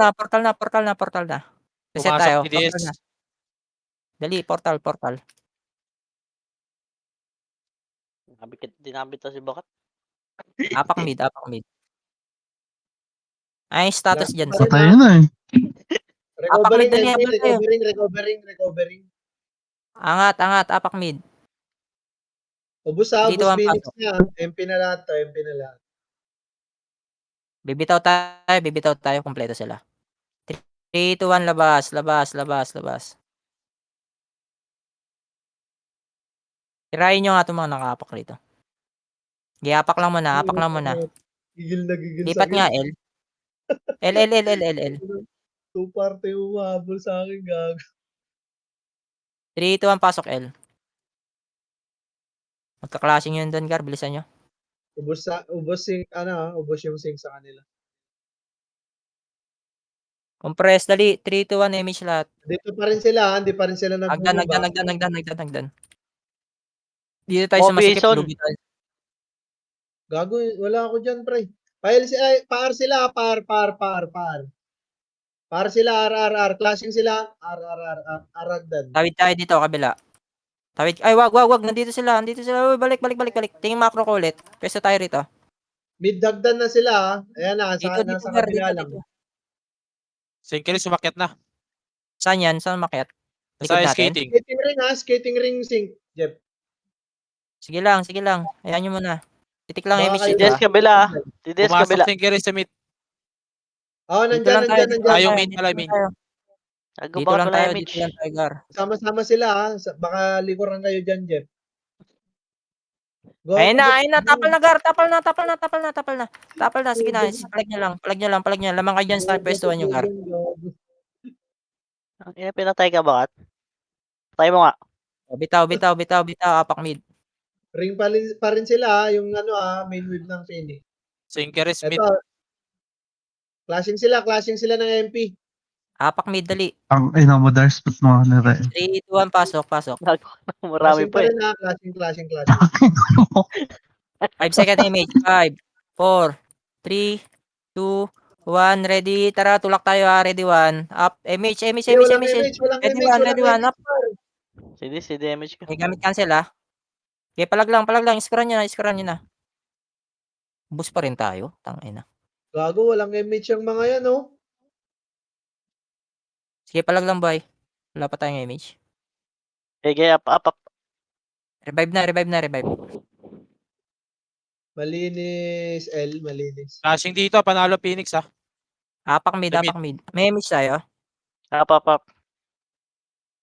na. Reset Pumasok tayo. ni Portal DS. na. Dali, portal. Dinabit na si Bakat. Apak mid. Ay, status Last dyan. pa rin, Patay na eh. Recovering, Apak mid, MP, dali, recovering. Angat. Apak mid. Ubus ha, Dito ubus ang Phoenix pasok. niya. MP na lahat to, MP na lahat. Bibitaw tayo. Kompleto sila. 3, 2, 1, labas. Tirahin nyo nga itong mga nakaapak rito. Apak lang muna. Gigil na gigil Lipat nga, L. L. Two parte umahabol sa akin, gago. 3, 2, 1, pasok, L. Magka-clashing yun doon, Gar. Bilisan nyo. Ubus yung sync sa kanila. Compress, dali. 3, 2, 1, image lahat. Dito pa rin sila, hindi pa rin sila nagbubumba. Nagdan. Dito tayo sa masikip. Jason. Lugi tayo. Gago, wala ako dyan, pre. Par sila, par. Par sila, RRR. Clashing sila, RRR. Aragdan. Tawid tayo dito, kabila. Ay, wag. Nandito sila. Uy, balik. Tingin macro ko ulit. Pwesto tayo rito. Mid dagdan na sila, ha. Ayan na, Dito, nasa Gar. kabila lang. Dito. Sinkeris, sumakyat na. Saan yan? Saan makiat? Likod Sa natin? skating. Skating ring, ha. Skating ring sync, Jeff. Sige lang. Ayan nyo muna. Titik lang Baka image kayo dito. DS kabila. DS Pumasok kabila. Sinkeris sa mid. Oh, Dito lang tayo. Main pala, main. Agaw Dito Bakat lang wala tayo, image. Gar. Sama-sama sila, ha. Baka likuran kayo dyan, Jeff. Go, Ayun na. go. Tapal na, Gar. Tapal na. Sige na. Palag nyo lang. Lamang kayo dyan sa pwestuhan nyo, Gar. Pinatay ka Bakat. Patay mo nga. Bitaw. Apak mid. Ring pa rin sila, ha. Yung main wave ng Phoenix. Sinkeris mid. Ito. Clashing sila ng MP. Apak mid, dali. Ang ina mo, Dars, ba't mga nire? 3, 2, 1, pasok. Marami Clashing pa eh. rin, ha. Clashing. 5 second image. 5, 4, 3, 2, 1. Ready? Tara, tulak tayo ha. Ready, 1. Up. Image. Walang image. Ready, 1. Up. Si damage ka. Okay, gamit cancel ha. Okay, palag lang. Iskaran nyo na. Boost pa rin tayo. Tangina. Gago, walang image yung mga yan, oh. Sige, palag lang, boy. Wala pa tayong image. Okay, up. Revive na. Malinis, malinis. Flashing dito, panalo Phoenix, ah. Apak mid. May image tayo. Up.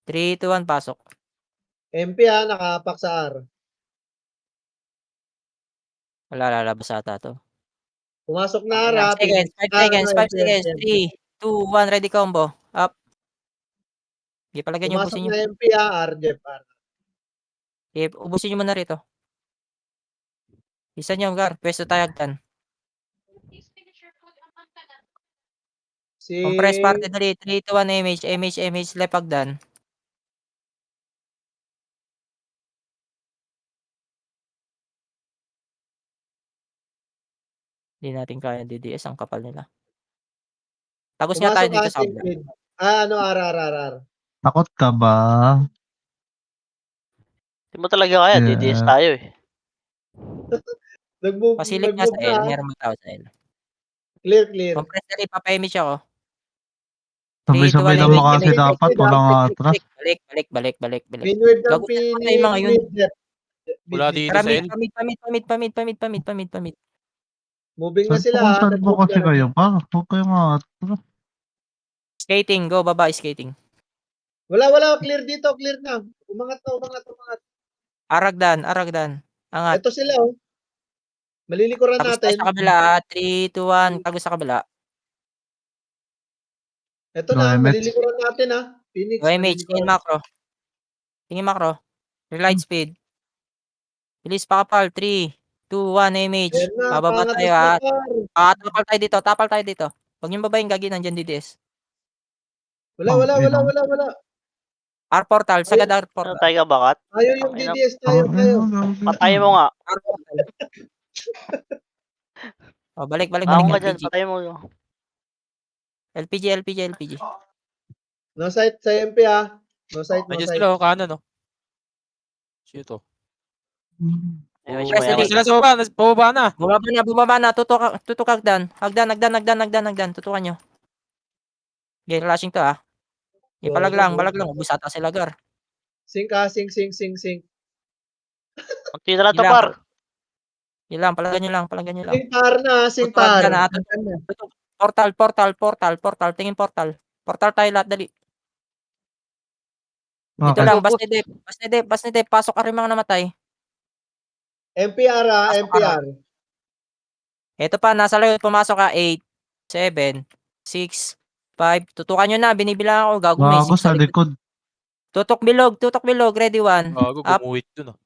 3, 2, 1, pasok. MP, ha. Nakapak sa R. Wala, lalabas ata to. Pumasok na R, ha. 5 seconds. 3, 2, 1. Ready, combo. Up. Okay, palagyan nyo, Pumasok ubusin nyo. na MP, ha. R, Jeff, R. Okay, ubusin nyo muna rito. Isa nyo, Gar. Pwesto tayo agdan. Compress parte dali. 3, 2, 1, image, left agdan. Hindi natin kaya DDS, ang kapal nila. Tagos nga tayo Pumasok, dito ha. sa kabila. Sync mid. R. Takot ka ba? Hindi mo talaga kaya, DDS Yeah. tayo eh. Pasilip nga sa Nag-move L. na. Meron mga tao sa L. Clear, clear. Compress dali, papa-image ako. Sabay-sabay 3, 2, 1, lang image, kasi image. dapat, walang atras. Balik. Main wave ng Gago saan pa tayo mga yun? mid, Jeff. Wala Mid. dito Tara, sa L. pamit. Moving na Saan sila, ha? po Nag-move kasi na. kayo pa? Huwag kayong atras. Skating, go, baba, skating. Wala. Clear dito, clear na. Umangat. Aragdan. Angat. Ito sila, oh. Malilikuran Tapos tayo natin. sa kabila, 3, 2, 1, tago sa kabila. Ito No, na, Emets. malilikuran natin, ha. Phoenix, Go, image, tingin macro. Relight speed. Bilis pa kapal, 3, 2, 1, image. Ayan na, Bababa pangat tayo, na ha. sila. Tapal tayo dito. Huwag niyong babayin, gagi, nandyan DDS. Wala. R portal, sagad R Ano portal. tayo ka bakat? Tayo yung Ang ina- DDS tayo. Patay mo nga. R portal. Oh, balik Ako nga dyan, LPG. patay mo. LPG. No sight sa MP, ha. No sight. Nandiyan sila, oh, kanan, oh. Shit, oh. Image mo Press yan. Nandiyan sila sa baba, pababa na. Bumaba na, tutok hagdan. Hagdan, tutukan nyo. Okay, flashing to, ha. Okay, balag lang, ubus ata sila, Gar. Sync, ha. Sync. Magtira na to, Ilang, par. Ilang, palagan nyo lang. Sync par na, ha. Sync Tutok par. hagdan, ha. Tutok. Portal, tingin portal. Portal tayo lahat, dali. Dito Okay. lang, bas ni Dep, pasok ka rin mga namatay. MPR, ha. Pasok ka MPR. Ito pa, nasa layout, pumasok ka, 8, 7, 6, 5. Tutukan nyo na, binibilang ako, gago may Bago 6 sa sa likod. likod. Tutok bilog, ready 1. Gago, Up, gumuhit dun, oh.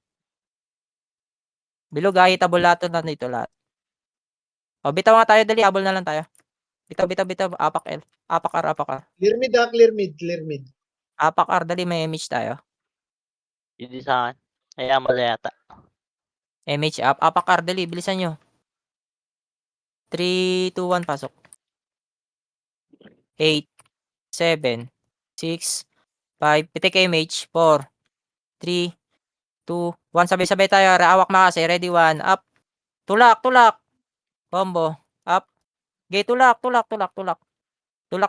bilog, hitable lahat na dito lahat. O, bitaw nga tayo, dali, habol na lang tayo. Bitaw, apak L. Apak R. Clear mid, ha. Clear mid. Apak R, dali, may image tayo. Hindi sa akin. Ay, mali yata. Image up, apak R, dali, bilisan nyo. 3, 2, 1, pasok. 8, 7, 6, 5, pitik image, 4, 3, 2, 1, sabay-sabay tayo, raawak makasi, ready 1, up, tulak, combo, up, okay, tulak, tulak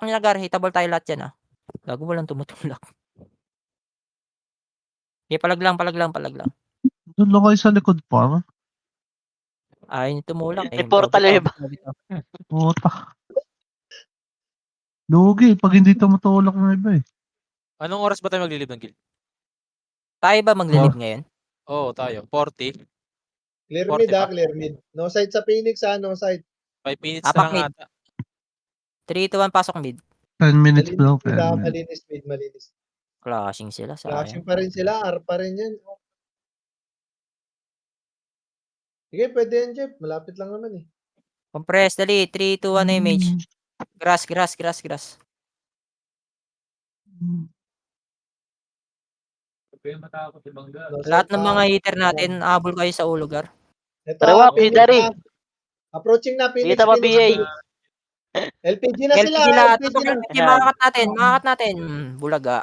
nyo na, Gar, hitable tayo lahat yan, gago walang tumutulak. Okay, palag lang. Doon lang kayo sa likod pa. Ayaw nyo tumulak, May portal yung iba. Puta. Lugi, pag hindi tumutulak ng iba eh. Anong oras ba tayo maglilib ng kill? Tayo ba maglilib ngayon? Oo, tayo. 40. Clear 40 mid, ha. pa. Clear mid. No sight sa Phoenix, ha. No sight. 5 minutes Apak na lang mid. ata. 3, 2, 1, pasok mid. 10 minutes Malinis daw. mid, ha. 10 minutes. Malinis. Clashing sila, Flashing sayang. pa rin sila. R pa rin yan. Sige, pwede yan, Jeff. Malapit lang naman, eh. Compress, dali, 3, 2, 1, image. Grass. No Lahat sight, ng ha. mga hitter natin, habol kayo sa ulo, Gar. Ito, Tara, ha. Phoenix, Pidari. ha. Approaching na, Phoenix. Dito pa, PA. LPG na sila, LPG lahat, LPG tutok na. LPG, makakat natin. Bulaga.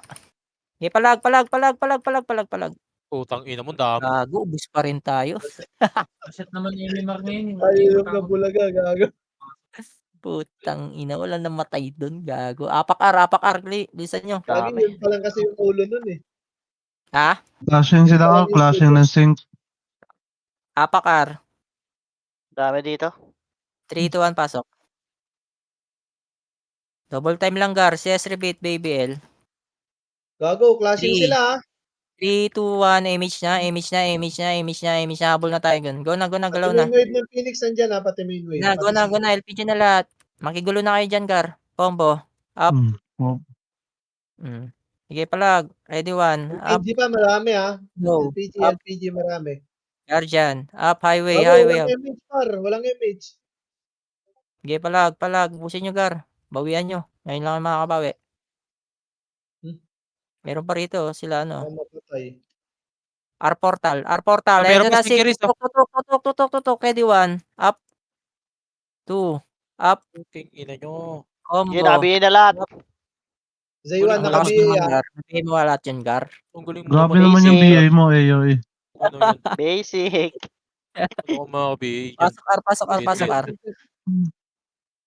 Okay, palag. Putang ina mo, dami. Gago, ubus pa rin tayo. Ayun na bulaga, gago. Putang ina, wala namatay doon, gago. Apak R, bilisan nyo. Lagi yun pa lang kasi yung ulo nun, eh. Ha? Clashing sila ka, clashing ng sync. Apak R, Dami dito. 3, 2, 1, pasok. Double time lang, Gar. CS repeat, baby L. Gago, clashing 3, sila, ha. 3, 2, 1, image na. Habol na tayo gun. Go na, galaw Pati na. main wave ng Phoenix nandyan, ha. Pati main wave. Go na. LPG na lahat. Makigulo na kayo dyan, Gar. Combo. Up. Oh, Sige, palag. Ready 1. Up. LPG pa, marami, ha. Go. Up. LPG, marami. Guardian. Up. Highway. Walang Up. image, par. Walang image. Sige, palag. Busin nyo, Gar. Bawian nyo. Ngayon lang kayo makakabawi. Meron pa rito. Sila, Ang mapatay. R portal. Meron Ito pa na si si Chris, oh. tutok. Ready 1. Up. 2. Up. Putang ina nyo. Combo. Yun, nakabihin na lahat. Zaywan, Ang Malakas lakas naka-BA naman, ah. Gar. Nabigay mo lahat yun, Gar. Ang galing mo Grabe naman. naman yung Basic. BA mo, Ayoy. Ano yan? Basic. Ano ko mga BA yan? Pasok, Gar. Pasok, Gar. Pasok, Gar.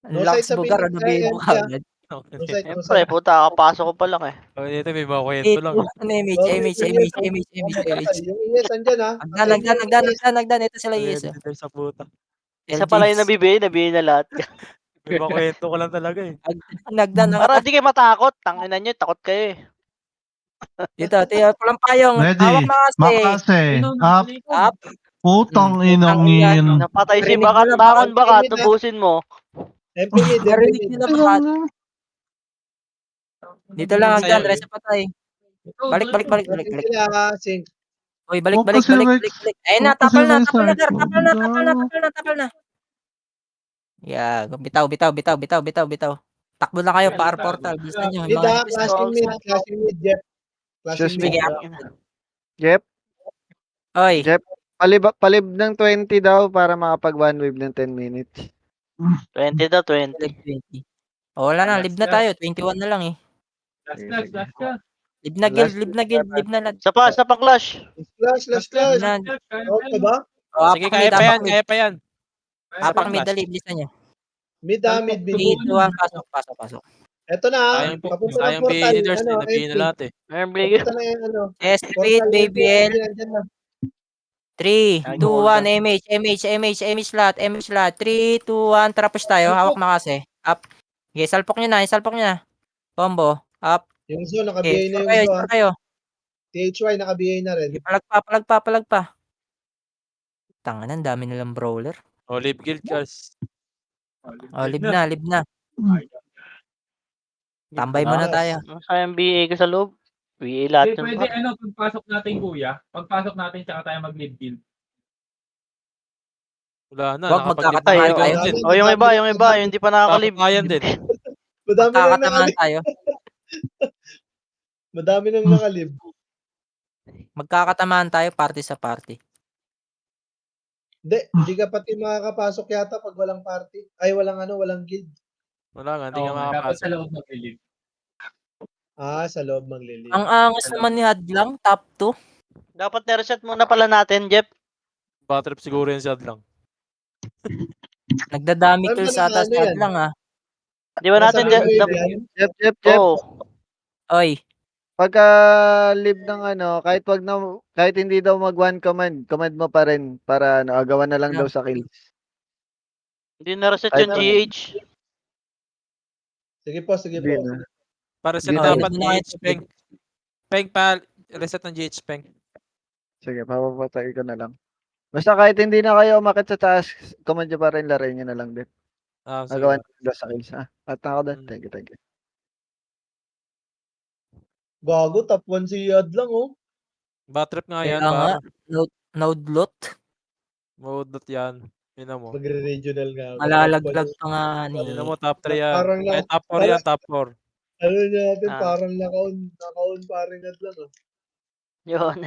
Ang No lakas side sa mo, Gar. Phoenix, Ano eh, bigay mo MP, ah. agad? No side, no Siyempre, side. puta, kakapasok ko pa lang eh. Oh, dito may mga kwento lang. Ano, image, Okay, image, yung image, ES, image, image, image. Yung ES, andyan ah. Nagdan. Ito sila Ay, yes. dito sa puta. Isa pala yung nabibigay na lahat. May mga kwento ko lang talaga eh. Nagdan na Para nga. di kayo matakot. Tangina nyo, takot kayo eh. Dito, palang payong. Ready. Hawak na kasi. Makase. Up. Up. Putang inang Ang yan. yin. Napatay si Narinig Bakat. nyo na, Bakon Bakat. baka, tubusin mo. MP mid, MP Narinig mid. nyo na ba? Dito lang Sa'yo, hagdan. eh. Resa patay. Balik. Natin sila, sync. Uy, balik. Huwag kasi Rex. Ayun na, Huwag kasi tapal na, Rex, Gar. Rex. Tapal na. Yeah, bitaw. Takbo na kayo, para portal. Bilisan nyo. Mid Mga ah, NPC. clashing mid, Jeff. Excuse Clashing me. mid. Jep, Oy, Jep, palib ng 20 daw para makapag one wave ng 10 minutes. 20 daw, 20. 20. O, wala na, live na tayo. 21 na lang eh. Live na guild. Live na lahat. Sa pa clash. Clash. Live na. Out ka ba? Sige, kaya pa yan. Apak mid, dali, bilisan nyo. Mid ah, mid. 3, 2, 1, pasok. Eto na ah. Papunta ng Sayang BA portal. ni Nurse, Ano, nabigay na entry. lahat eh. Meron bigay. Papunta na yung ano. Street, baby L. Andyan na. 3, 2, 1, MH lahat. 3, 2, 1, tapos tayo. Hawak na kasi. Up. Okay, salpok nyo na. Combo. Up. Yung Zo, Okay, naka-BA na yung sure Zo ah. kayo. THY, naka-BA na rin. Okay, palag pa. Tangan, ang dami nilang brawler. Olive Guild guys. Oh, live na. Tambay muna tayo. Sayang BA ka sa loob. BA lahat yung Pwede pagpasok natin kuya, tsaka tayo mag-lead build. Wala na. Wag nakapag-live magkakatayo na kayo. din. O yung iba, yung hindi pa nakakalib. Nakapakayan din. Madami nang Magkakatamaan nakalib. tayo. Madami nang nakalib. Magkakatamaan tayo party sa party. Hindi ka pati makakapasok yata pag walang party. Ay, walang guild. Wala nga, hindi ka Dapat makapasok. sa loob mag-lead. Ah, sa loob maglilid. Ang angas naman ni Hadlang, top 2. Dapat na-reset muna pala natin, Jeff. Batrip siguro yan si Adlang. Nagdadami Saan ba kills ata naka- si ano yan? Hadlang ah. Di ba natin, Nasa Jeff? wave yan? Jep. Oo. Oy, Pagka live ng kahit hindi daw mag one command mo pa rin para agawan na lang daw sa kills. Hindi na-reset Ay, yung GH. Sige po. Hindi na. Para reset Dito. dapat Dito na GH Peng. Peng pa, reset ng GH Peng. Sige, papapatay ko na lang. Basta kahit hindi na kayo umakit sa taas, command nyo pa rin, larin nyo na lang din. Sige. Agawan daw sa kills ha. At ako doon. Thank you. Gago, top 1 si Adlang oh. Batrip nga yan, kaya nga, par. node lot. Maudot yan. Yun mo. Magre-regional nga ako. Malalaglag pa nga ni. Yun mo, top 3 yan. Parang Ay, top 4 yan, top 4. Ano natin, Ah. parang nakaon pa rin Adlang oh. Yun.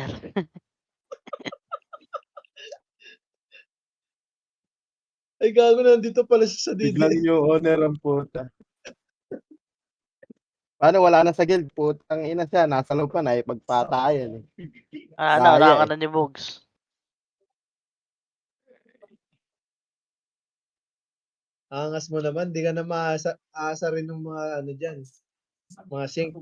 Ay gago, nandito pala siya sa Biglang DD. new owner ang puta. Paano wala na sa guild? Putang ina siya, nasa loob pa na pagpatayan. Wala Daya ka na ni Bugs. Angas mo naman, di ka na maasa rin ng mga ano dyan. Mga sync.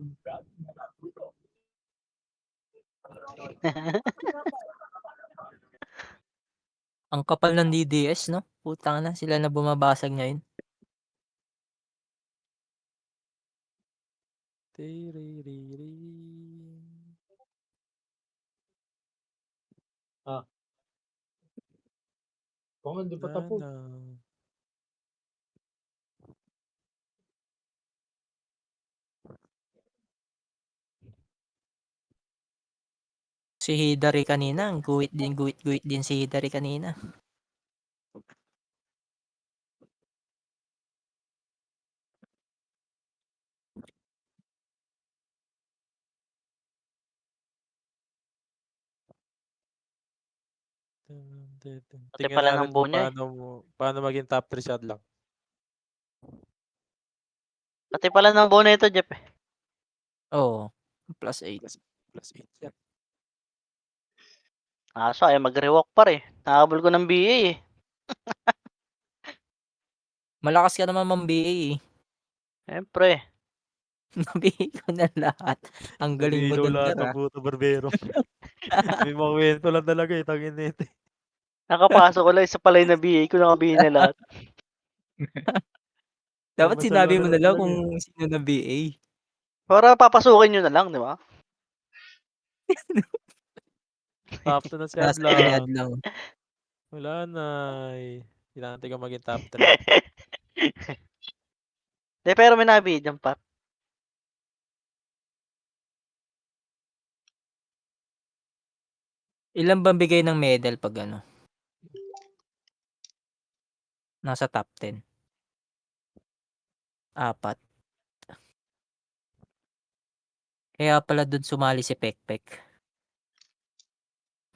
Ang kapal ng DDS, no? Putang na, sila na bumabasag ngayon. Kung hindi pa tapos. Si Hidari kanina, guwit din si Hidari kanina. Tingnan pala natin ng buo kung niya, paano maging top 3 shot lang. Pati pala ng buo na ito, Jeff. Oo, +8. Plus 8 yan. Kaso ayaw mag-rewalk pa rin. Nahabol ko ng BA eh. Malakas ka naman mang-BA eh. Siyempre. Na-BA ko na lahat. Ang galing mo dun, Gar, ah. Buto Barbero. May mga kwento lang talaga eh, tangin nito. Nakapasok ko lang isa pala yung na BA ko, naka-BA na lahat. Dapat sinabi mo na lang talaga kung sino na-BA. Para papasukin nyo na lang, di ba? Top 2 na si Nasa Iliad Adlang. lang. Wala na eh. Kailangan natin maging top 3. De, pero may nabi dyan, Pat. Ilan bang bigay ng medal pag ano? Nasa top 10. 4. Kaya pala dun sumali si Pekpek.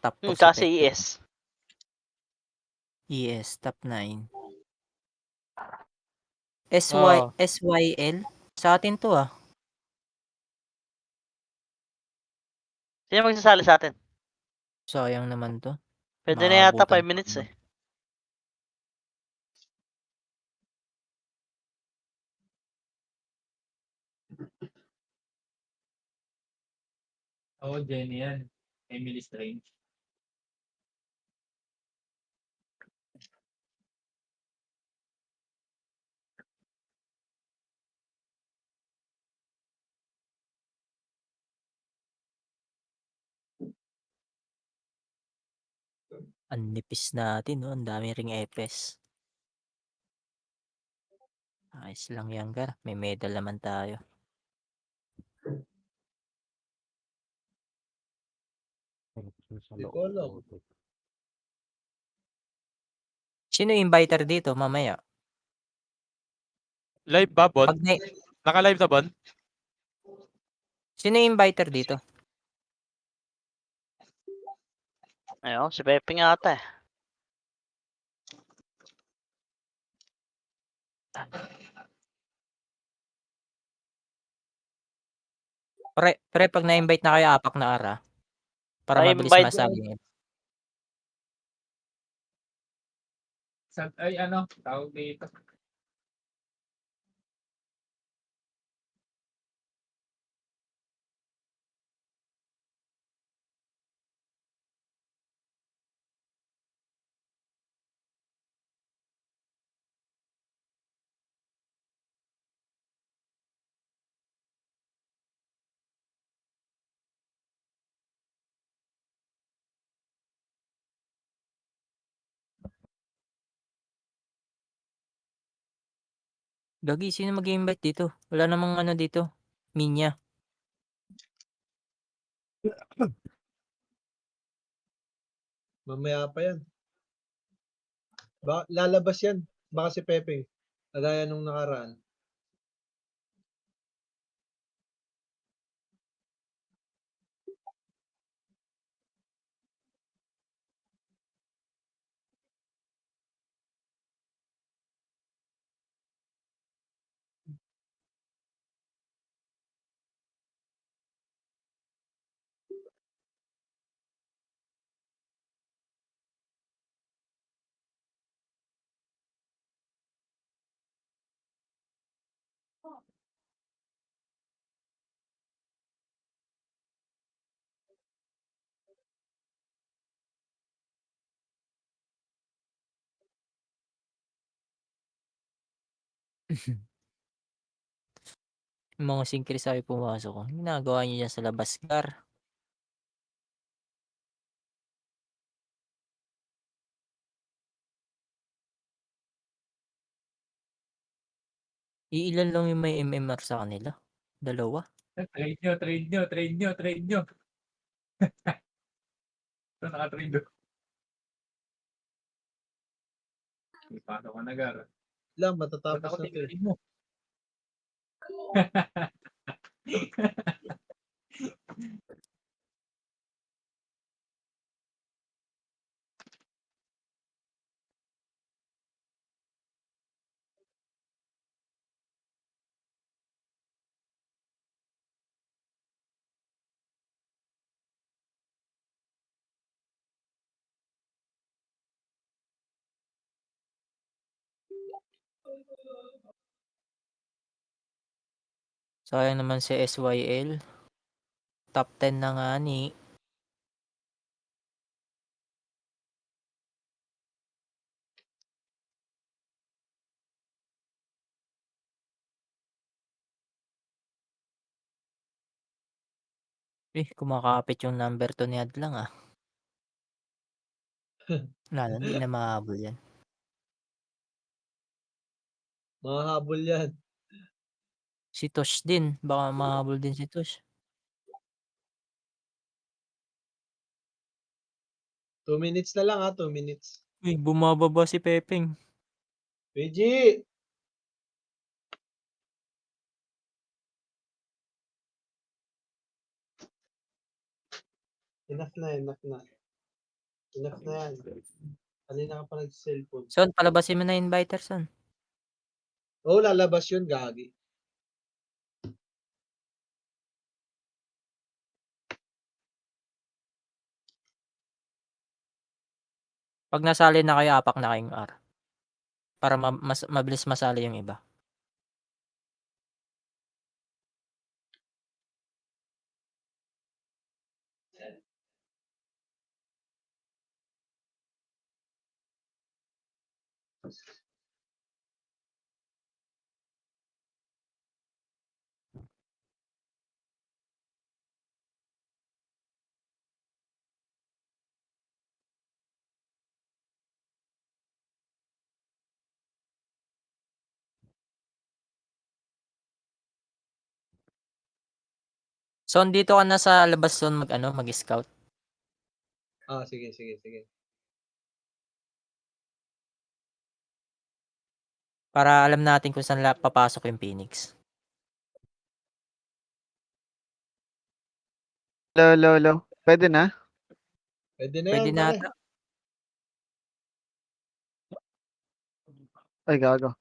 Top 4 si Kasi Pekpek. ES. ES, top 9. Oo. SYL? Sa atin to ah. Sino magsasali sa atin? Sayang naman to. Pwede na yata Maabutan 5 minutes pa. eh. Oo, Jenny yan. Emily Strange. Ang nipis natin, no? Ang dami ring epes. Ayos lang yan, Gar. May medal naman tayo. Hindi ko alam. Sino yung inviter dito mamaya? Live ba, Bon? Pag na... Naka-live na, Bon? Sino yung inviter dito? Ayun, si Pepe nga ata eh. Pre, pag na-invite na kayo, apak na ara. Para mabilis Na-invite masagin. Ay, ano, tawag dito. Gagi, sino mag-invite dito? Wala namang ano dito. Minya. Mamaya pa yan. Lalabas yan. Baka si Pepe. Kagaya nung nakaraan. Yung mga singkris ay pumasok ko. Ginagawa niyo dyan sa labas, Gar. Iilan lang yung may MMR sa kanila. 2. Trade nyo, trade nyo, trade nyo, trade nyo. Ito, naka-trade do. Ipasok ka na, Gar. Lang, Ba't matatapos ako na to eh. tinrade mo? Sayang naman si SYL. Top 10 na nga ni. Kumakapit yung number 2 ni Adlang ah. Wala na, hindi na mahabol yan. Mahahabol yan. Si Tosh din, baka mahabol din si Tosh. 2 minutes na lang 2 minutes. Bumababa si Pepeng. PG! Enough na, enough na. Enough na yan. Kanina ka pa nag-cellphone. Son, palabasin mo na inviter, son. Oo, lalabas yun, gagi. Pag nasali na kayo, apak na kayong R. Para mabilis masali yung iba. Son, dito ka na sa labas, son, mag-scout. Sige, sige, sige. Para alam natin kung saan papasok yung Phoenix. Low. Pwede na? Pwede na Pwede yan, na pare. ata. Ay, gago.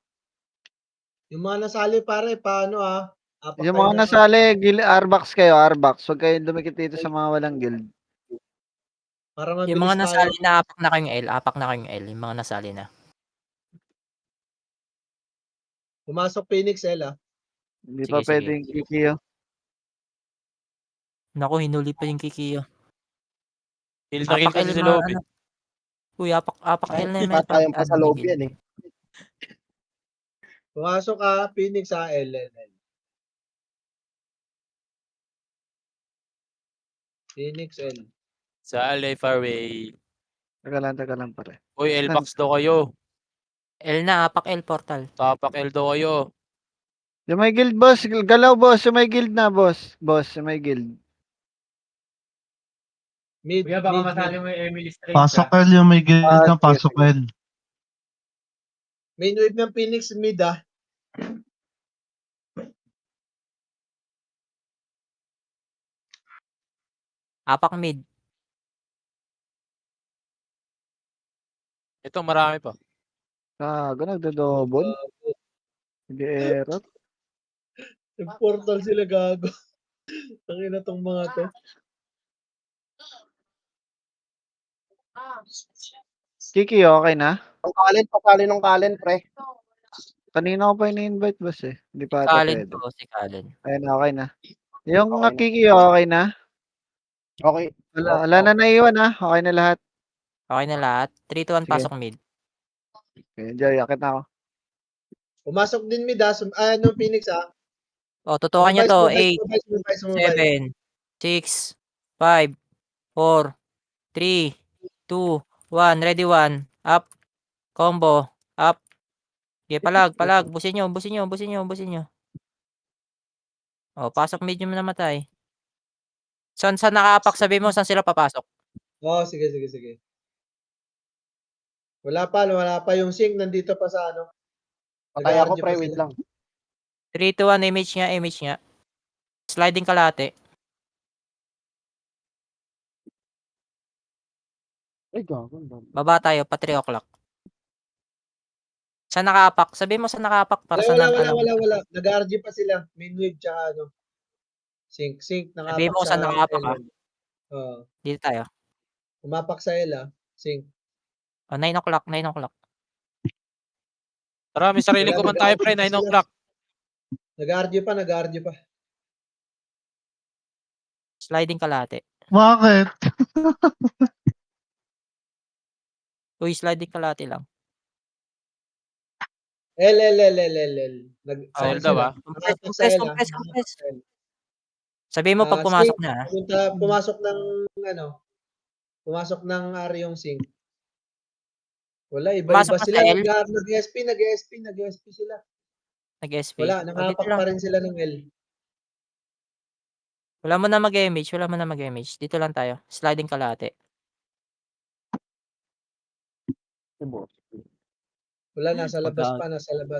Yung mga nasali, pare, paano Apak Yung kayo mga ng nasali, Arbox kayo, Arbox. Huwag kayong dumikit dito sa mga walang guild. Para Yung mabilis mga tayo. nasali na, apak na kayong L. Apak na kayong L. Yung mga nasali na. Pumasok Phoenix, L Hindi Sige, pa sige. pwedeng kikiyo. Naku, hinuli pa yung Kikiyo. Kill na kill Apak kasi L sa na loob ano. Uy, apak L na Wala may tayong pa sa loob guild. yan eh. Pumasok Phoenix L. Phoenix L. Sa LA Fairway. Teka lang pare. Uy, L-box daw kayo. L na, apak L portal. Tapak L daw kayo. Yung may guild, boss. Galaw, boss. Yung may guild na, boss. Boss, yung may guild. Mid, Kuya, baka mid, masali mid. mo yung Emily Strange. Pasok L yung may guild na, sige, pasok sige. L. Main wave ng Phoenix mid Apak mid. Ito, marami pa. Gago, nagdo-double. Hindi error. Nag-portal sila gago. Tangina tong mga to. Kiki, okay na? Ang kalin, pasali ng kalin, pre. Kanina ko pa ini-invite, boss eh. Hindi pa ata Kalin pwede. po, si Kalin. Ayun, okay na. Yung Okay na. Kiki, okay na? Okay. Wala na naiwan Okay na lahat. Okay na lahat. 3 to 1 Sige. pasok mid. Okay, enjoy. Akit na ako. Pumasok din mid Phoenix O, tutukan nyo to. 8, Mobile. 7, 6, 5, 4, 3, 2, 1. Ready 1. Up. Combo. Up. Okay, palag. Busin nyo. O, pasok mid yung namatay. Saan nakaapak? Sabi mo, saan sila papasok? Sige. Wala pa yung sync nandito pa sa Patay ako, Nag-RG pre. pa Wait sila. lang. 3 to 1. Image nga. Sliding kalate. Ay, gago. Baba tayo pa 3 o'clock. Saan nakaapak? Sabi mo saan nakaapak para sa Wala. Nag-RG pa sila. Main wave tsaka sync. Sabi Nakapak mo sa saan nakaapak L. Dito tayo. Umapak sa L sync. O, 9 o'clock. Tara, may sariling Wala, command tayo, pre. 9 nag-RG pa sila. o'clock. Nag-RG pa. Sliding kalate. Bakit? Uy, sliding kalate lang. L. Sa Ano L daw, sila? ah. Nakapak sa L, ah. Compress. Nakapak sa L. Sabihin mo pag pumasok Sync. na, ha? Pumasok ng pumasok ng R yung sync. Wala, Pumasok iba-iba na sila. sa L? Nag-SP sila. Nag-SP. Wala, O, dito nakapak lang. pa rin sila ng L. Wala mo na mag-image. Dito lang tayo. Sliding kalate. Wala, nasa labas Pagka- pa.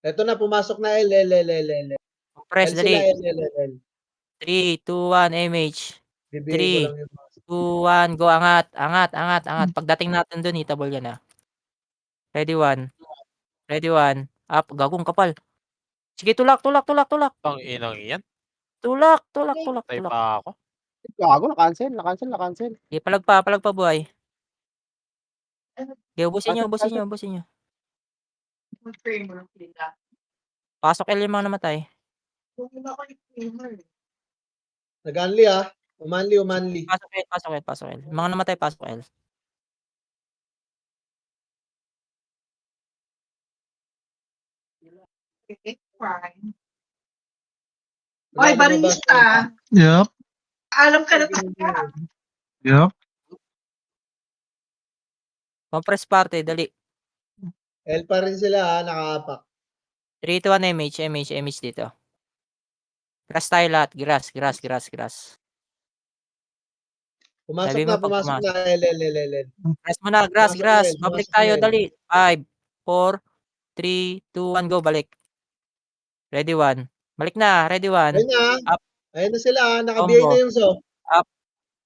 Eto na, pumasok na L. Compress, L sila, dali. L. 3, 2, 1, image. Bibigay ko 3, lang yung 2, 1, go. Angat. Pagdating natin dun, hitable ka na. Ready, 1. Up. Gagong kapal. Sige, tulak. Ang inang yan. Tulak. Tay pa ako. Gago, na-cancel. Sige, palag pa buhay. Sige, ubusin nyo. Pasok L yung mga namatay. Nag-unli, ah. Umanli. Pasok L. Mga namatay, pasok L. Oy, barista! Yup. Alam ka na Yup. Compress party, dali. L pa rin sila, ha. Nakaapak. 3, 2, 1, image dito. Grass tayo lahat. Grass. Pumasok Sabi na, mo pag pumasok na. L. Grass mo na, grass. Babalik Pumasok na tayo, L. dali. 5, 4, 3, 2, 1, go. Balik. Ready, 1. Balik na. Ready, 1. Ayun na. Up. Ayun na sila, ha. Naka-BA na yung so. Up.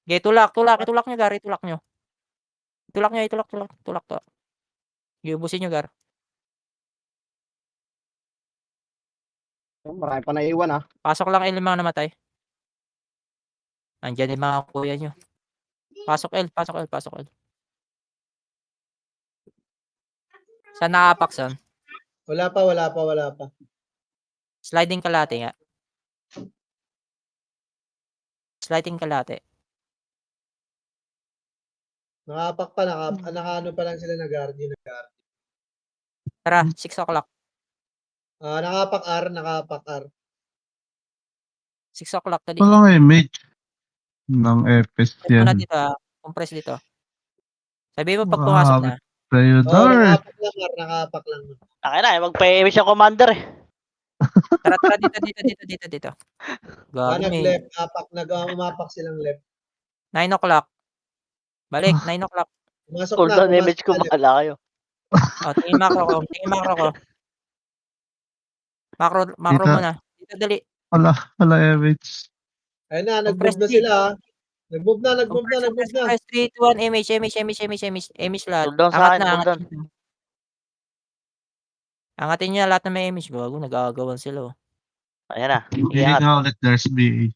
Okay, tulak nyo, Gar. Itulak nyo. Tulak to. Iubusin nyo, Gar. Marami pa naiwan ah. Pasok lang L yung mga namatay. Andyan yung mga kuya nyo. Pasok L. Saan nakapak, son? Wala pa. Sliding kalate nga. Nakapak pa, naka-ano pa lang sila, nag-RG. Tara, 6 o'clock. Nakapak R. 6 o'clock, dali. Walang image ng EPS Compress mo na yan. dito, ha. Compress dito. Sabi mo pag pumasok na. Sa'yo, Dart. Nakapak lang. Akin na, magpa-image ang commander eh. Tara, dito. Gago, may Nag-left, umapak silang left. 9 o'clock. Balik, 9 o'clock. Pumasok Cool na, down image ko, na left. bahala kayo. O, tingin macro ko. Macro Dito. muna. Dito, dali. Wala image. Ayun na, Compress nag-move na D. sila, ha. Nag-move na. Compress 3, 2, 1, image lahat. Cool down sa akin, cool down. Angatin niya lahat na may image. Gago, nag-aagawan sila, oh. Ayan na. Hindi Iangat. nga ulit there's BA.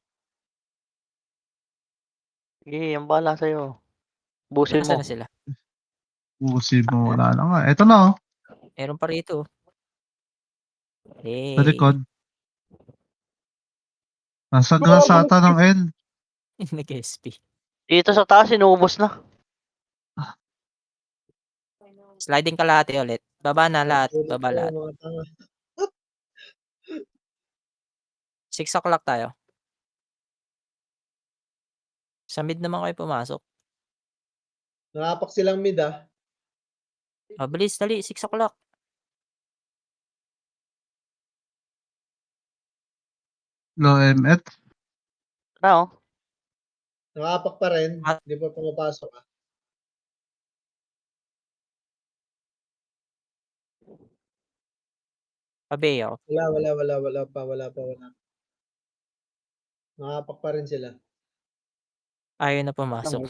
Sige, ang bahala sa'yo. Busin Nasaan mo. na sila? Usi mo, wala na nga. Eto na, oh. Meron pa rito, oh. Sa likod. Nasa grass ata ng L. Nag-SP. Dito sa taas, inubos na. Sliding kalahati ulit. Baba na lahat. Baba lahat. 6 o'clock tayo. Sa mid naman kayo pumasok. Nakapak silang mid, ah. Bilis, dali. 6 o'clock. Low MF. Ano? Nakapak pa rin. Hindi pa pumapasok, ah. Pabeyo. Wala pa. Nakapak pa rin sila. Ayaw na pumasok.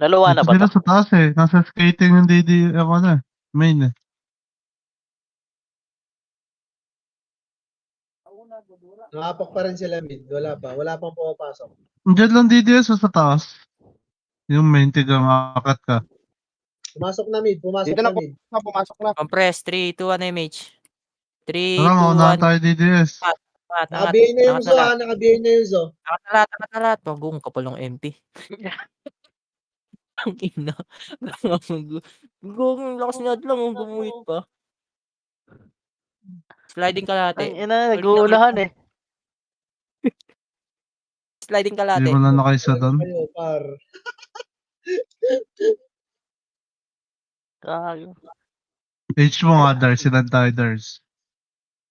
Naluwa na Dito ba sila to? sa taas eh. Nasa skating yung DD, ako na. Main eh. Nakapak pa rin sila mid. Wala pang pumapasok. Diyan lang DDS o sa taas. Yung main tigang akat ka. Pumasok na mid, pumasok Dito na na mid. pumasok na. Compress. 3, 2, 1 MH. 3, Tara, 2, maunahan 1. tayo DDS. Angat. Nakabihin na yung Angat Zo, na lahat. nakabihin na yung Zo. Angat na lahat. Pagong kapal ng MP. Ang ina. Gagawin lakas ni Adlang. Gumuhit pa. Sliding Ang kalahati. ina, nag-uunahan eh. Sliding Hindi kalahati. mo na nakaisa Talaga doon. kayo, par. Gago. H mo nga, Dars. Ilan tayo, Dars?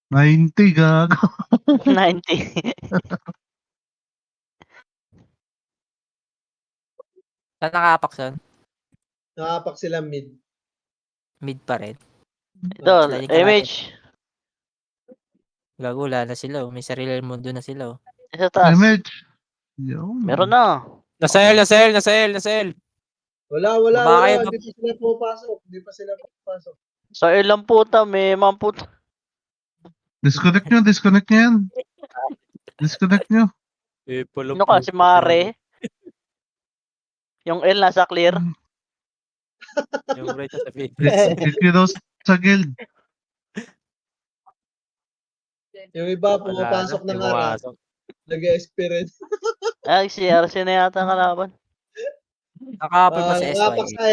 90, gago. 90. Saan nakapak son? Nakapak sila mid. Mid pa rin. Ito, Sliding kalahati. MH. Gago, wala na sila. May sarili mundo na sila. Sa taas. MH. Yun. Meron na. Nasa L. Wala. Baba kayo, Hindi pa sila pupasok. Sa ilang puta, may mga puta. Disconnect nyo yan. Disconnect nyo. Ano ka, si Mare? Yung L nasa clear? Yung right sa sabihin. Kick you daw sa guild. Yung iba Wala pumapasok na, ng ara. pumasok. Nag-experience. Ay, si RC na yata ang kalaban. Nakahapon pa sa Umapak SYL. sa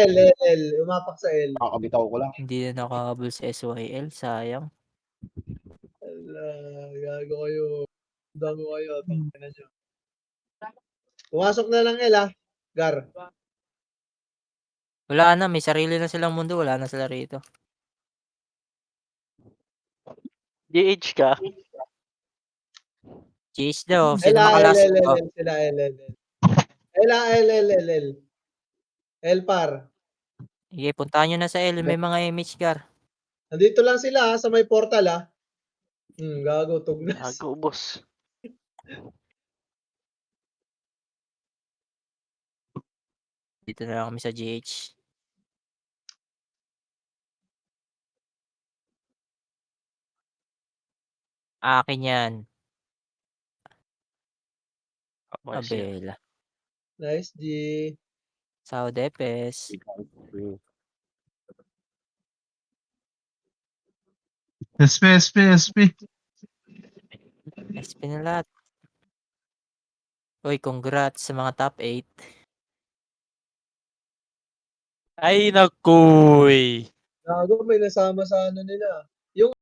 L. Umapak sa L. Nakakabitaw ko lang. Hindi na nakahabol sa SYL. Sayang. Ala, gago kayo. Dami kayo. Tangina nyo. Pumasok na lang L, Gar. Wala na. May sarili na silang mundo. Wala na sila rito. GH ka. Cheese daw. Sino L, makalas? sila L. L par. Sige, puntahan nyo na sa L. May mga image car. Nandito lang sila sa may portal gago, tugnas. Gago, boss. Dito na lang kami sa GH. Akin yan. Abela. Nice, G. Sao Depes. SP. SP na lahat. Uy, congrats sa mga top 8. Ay, nakuy. Gago, may nasama sa ano nila.